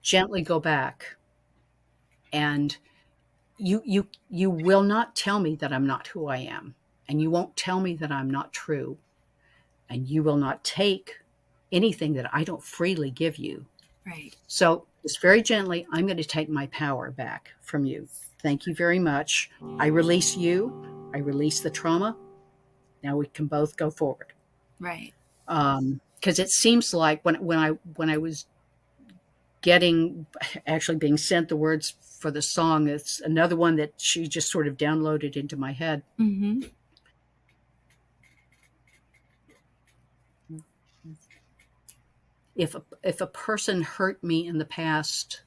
gently go back, and you will not tell me that I'm not who I am, and you won't tell me that I'm not true, and you will not take anything that I don't freely give you. Right. So just very gently, I'm going to take my power back from you. Thank you very much. I release you. I release the trauma. Now we can both go forward. Right. Because it seems like when I was getting actually being sent the words for the song, it's another one that she just sort of downloaded into my head. Mm-hmm. If a person hurt me in the past,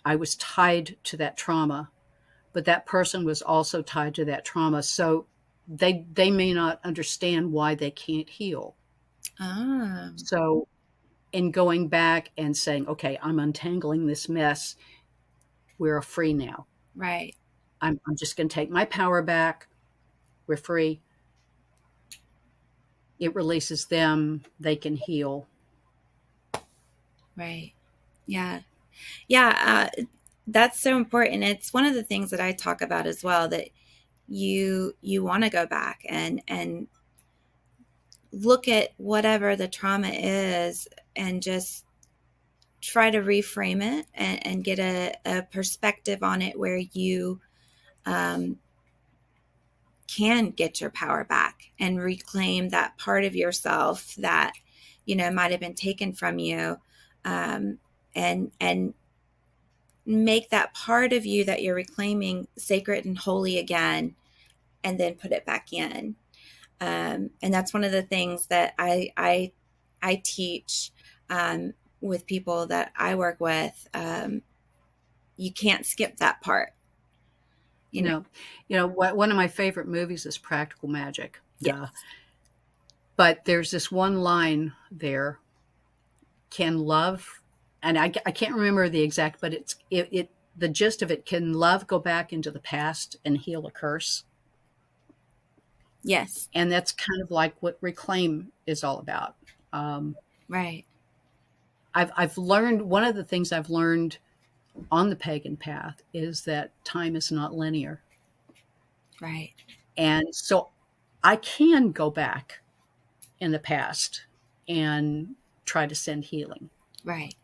I was tied to that trauma, but that person was also tied to that trauma. So they may not understand why they can't heal. Ah. So in going back and saying, okay, I'm untangling this mess, we're free now. Right. I'm just going to take my power back. We're free. It releases them. They can heal. Right. Yeah. Yeah. That's so important. It's one of the things that I talk about as well, that you want to go back and look at whatever the trauma is and just try to reframe it and get a perspective on it where you um, can get your power back and reclaim that part of yourself that might have been taken from you, and make that part of you that you're reclaiming sacred and holy again, and then put it back in. And that's one of the things that I teach with people that I work with. You can't skip that part. You know. No, one of my favorite movies is Practical Magic. Duh. Yes. But there's this one line there. Can love, and I can't remember the exact, but it the gist of it. Can love go back into the past and heal a curse? Yes. And that's kind of like what Reclaim is all about. Um, Right. I've learned, one of the things I've learned on the pagan path is that time is not linear. Right. And so I can go back in the past and try to send healing. Right.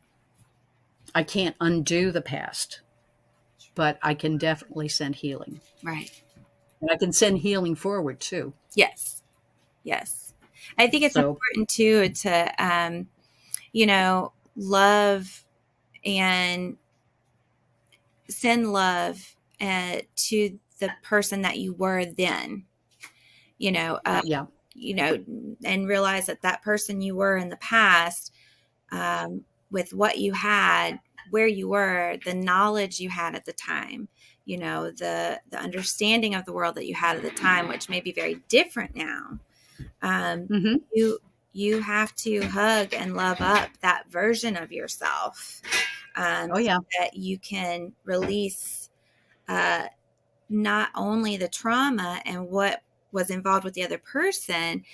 I can't undo the past, but I can definitely send healing. Right. And I can send healing forward too. Yes. Yes. I think it's So, important too to love and send love to the person that you were then, you know, uh, yeah. and realize that that person you were in the past, with what you had, where you were, the knowledge you had at the time, you know, the understanding of the world that you had at the time, which may be very different now. um, Hmm. you you have to hug and love up that version of yourself, Oh so yeah. that you can release uh, not only the trauma and what was involved with the other person,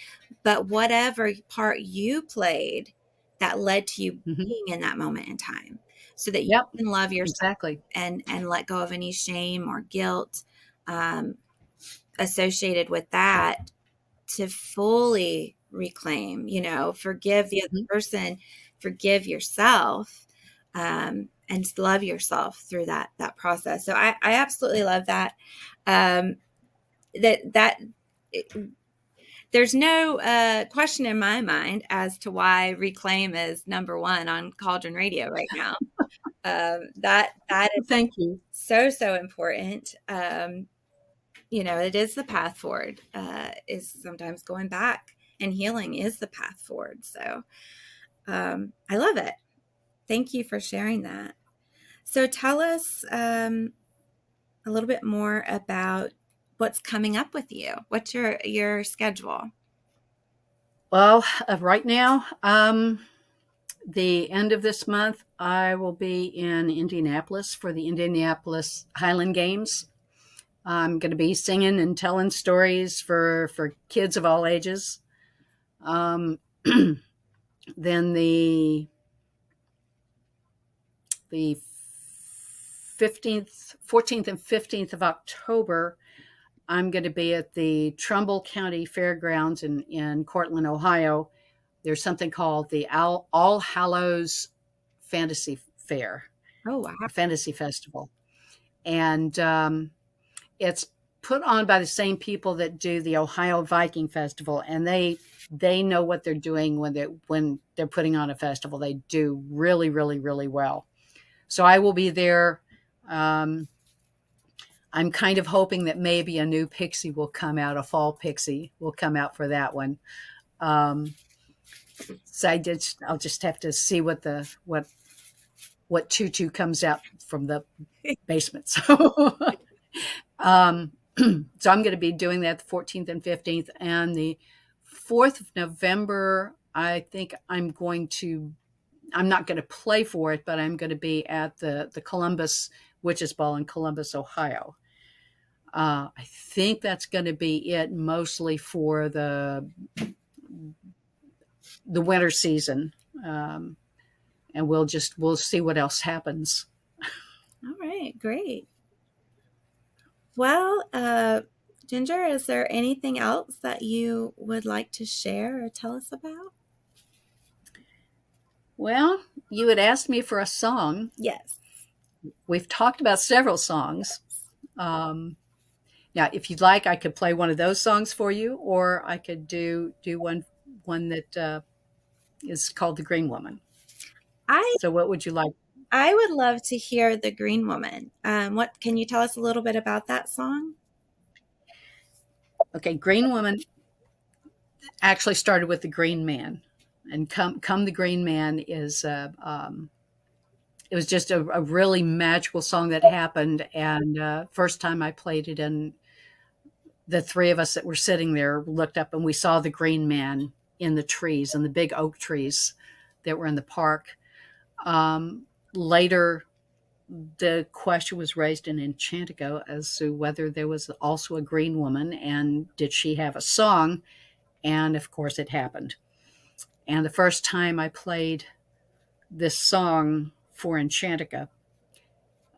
but whatever part you played that led to you Hmm. being in that moment in time, so that you Yep. can love yourself Exactly. and let go of any shame or guilt um, associated with that, to fully reclaim, you know, forgive the other Mhm. person, forgive yourself, and love yourself through that process. So I absolutely love that. Um, that there's no question in my mind as to why Reclaim is number one on Cauldron Radio right now. That is Thank you. so important. You know, it is the path forward. Is sometimes going back and healing is the path forward. So I love it. Thank you for sharing that. So tell us a little bit more about what's coming up with you. What's your schedule? Well, right now, the end of this month, I will be in Indianapolis for the Indianapolis Highland Games. I'm going to be singing and telling stories for kids of all ages. Um, then the 15th, 14th, and 15th of October, I'm going to be at the Trumbull County Fairgrounds in Cortland, Ohio. There's something called the All Hallows Fantasy Fair, Oh wow. or Fantasy Festival. And it's put on by the same people that do the Ohio Viking Festival, and they know what they're doing when they're putting on a festival. They do really, really, really well. So I will be there. Um, I'm kind of hoping that maybe a new pixie will come out, a fall pixie will come out for that one. Um, so I'll just have to see what tutu comes out from the basement. So, um, so I'm going to be doing that the 14th and 15th, and the 4th of November. I think I'm not going to play for it, but I'm going to be at the Columbus Witches Ball in Columbus, Ohio. I think that's going to be it, mostly for the winter season, um, and we'll see what else happens. All right, great. Well, Ginger, is there anything else that you would like to share or tell us about? Well, you had asked me for a song. Yes. We've talked about several songs. Um, Now, if you'd like, I could play one of those songs for you, or I could do one that is called "The Green Woman." I So, what would you like? I would love to hear The Green Woman. What can you tell us a little bit about that song? Okay, "Green Woman" actually started with "The Green Man," and "Come the Green Man" is it was just a really magical song that happened, and first time I played it, and the three of us that were sitting there looked up and we saw the Green Man in the trees, in the big oak trees that were in the park. Later, the question was raised in Enchantico as to whether there was also a green woman and did she have a song? And of course, it happened. And the first time I played this song for Enchantica,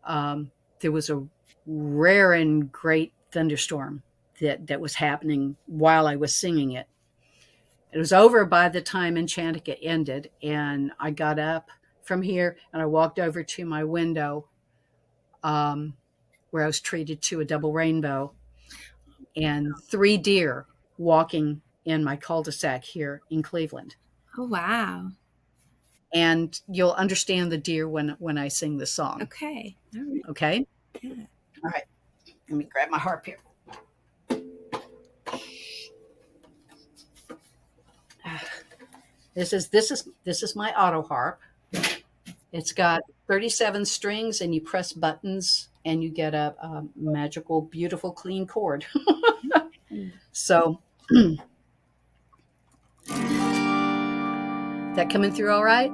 there was a rare and great thunderstorm that was happening while I was singing it. It was over by the time Enchantica ended, and I got up from here and I walked over to my window, um, where I was treated to a double rainbow and three deer walking in my cul-de-sac here in Cleveland. Oh wow. And you'll understand the deer when I sing the song. Okay. All right. Okay. Yeah. All right. Let me grab my harp here. This is my auto harp. It's got 37 strings, and you press buttons and you get a magical, beautiful, clean chord. Mm. So that coming through all right?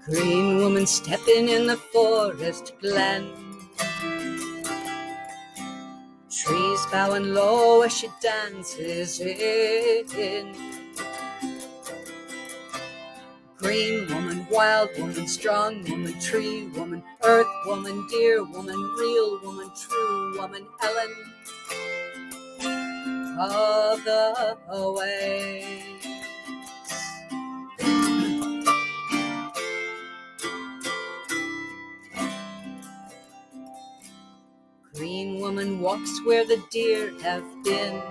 Green woman stepping in the forest glen, trees bowing low as she dances in. Green woman, wild woman, strong woman, tree woman, earth woman, dear woman, real woman, true woman, Ellen of the way. Green woman walks where the deer have been,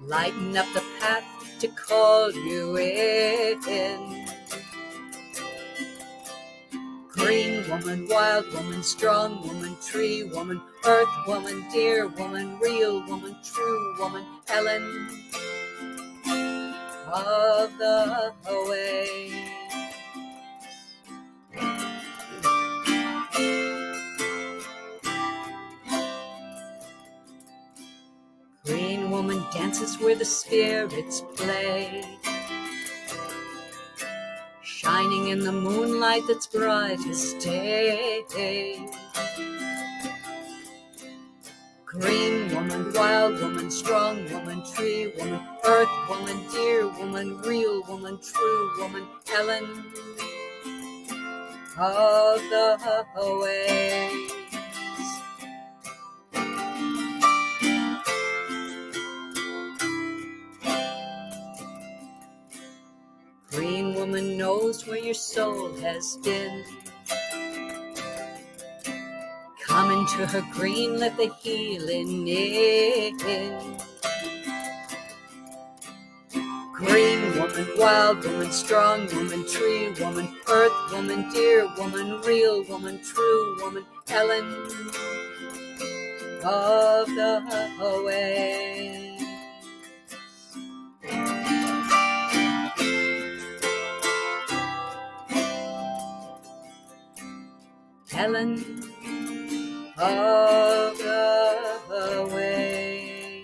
lighten up the path to call you in. Green woman, wild woman, strong woman, tree woman, earth woman, dear woman, real woman, true woman, Ellen of the way. Green woman dances where the spirits play, shining in the moonlight that's bright as day. Green woman, wild woman, strong woman, tree woman, earth woman, dear woman, real woman, true woman, Ellen of the way. Green woman knows where your soul has been. Come into her green, let the healing in. Green woman, wild woman, strong woman, tree woman, earth woman, dear woman, real woman, true woman, Ellen of the way. Helen of the way.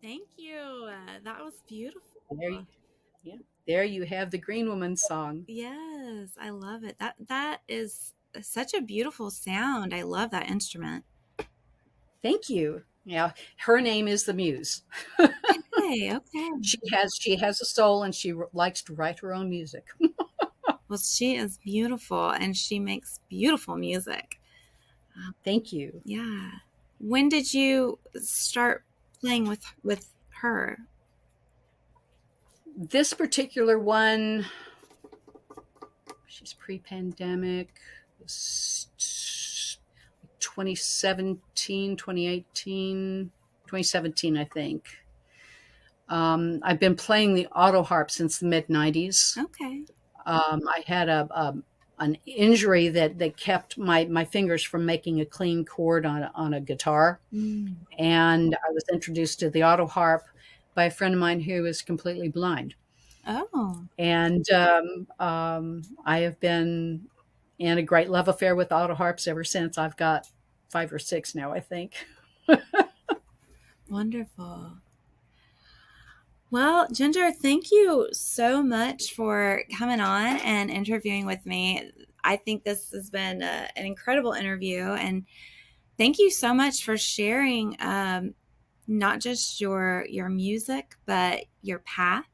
Thank you. That was beautiful. There you, yeah, there you have the Green Woman song. Yes, I love it. That is such a beautiful sound. I love that instrument. Thank you. Yeah, her name is the Muse. Hey, okay. She has a soul, and she likes to write her own music. Well, she is beautiful and she makes beautiful music. Thank you. Yeah. When did you start playing with her? This particular one, she's pre-pandemic, 2017, 2018, 2017, I think. I've been playing the autoharp since the mid 90s. Okay. I had an injury that kept my fingers from making a clean chord on a guitar. Mm. And I was introduced to the autoharp by a friend of mine who is completely blind. Oh, And I have been in a great love affair with autoharps ever since. I've got 5 or 6 now, I think. wonderful. Well, Ginger, thank you so much for coming on and interviewing with me. I think this has been an incredible interview, and thank you so much for sharing not just your music, but your path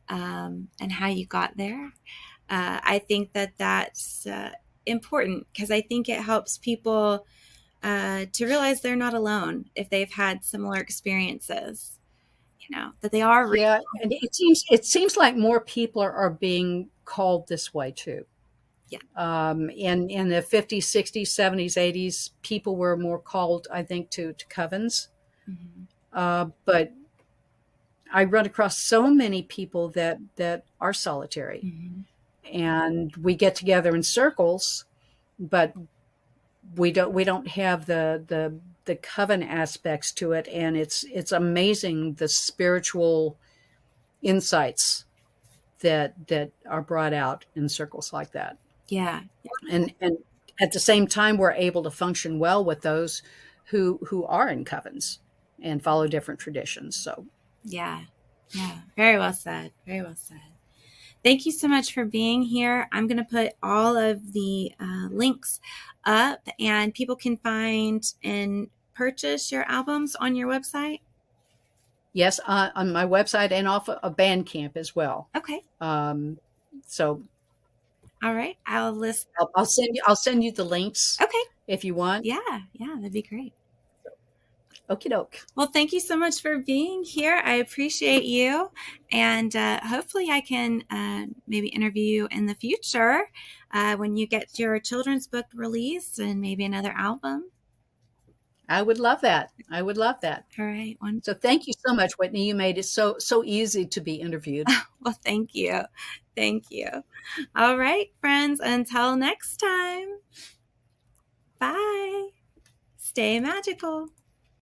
and how you got there. I think that's important because I think it helps people to realize they're not alone if they've had similar experiences. You know that they are real. Yeah, and it seems like more people are being called this way too. Yeah. In the 50s, 60s, 70s, 80s, people were more called, I think, to covens. Mhm. But I run across so many people that are solitary, Mhm. and we get together in circles, but we don't have the coven aspects to it, and it's amazing the spiritual insights that are brought out in circles like that. Yeah. And at the same time, we're able to function well with those who are in covens and follow different traditions. So Yeah. Yeah. Very well said. Very well said. Thank you so much for being here. I'm going to put all of the links up, and people can find and purchase your albums on your website. yes, on my website and off a Bandcamp as well. Okay. Um, so All right. I'll list. I'll send you the links Okay. if you want. Yeah. Yeah. That'd be great. Okie doke. Well, thank you so much for being here. I appreciate you. And hopefully, I can maybe interview you in the future when you get your children's book released and maybe another album. I would love that. I would love that. All right. So thank you so much, Whitney. You made it so easy to be interviewed. Well, thank you. Thank you. All right, friends. Until next time. Bye. Stay magical.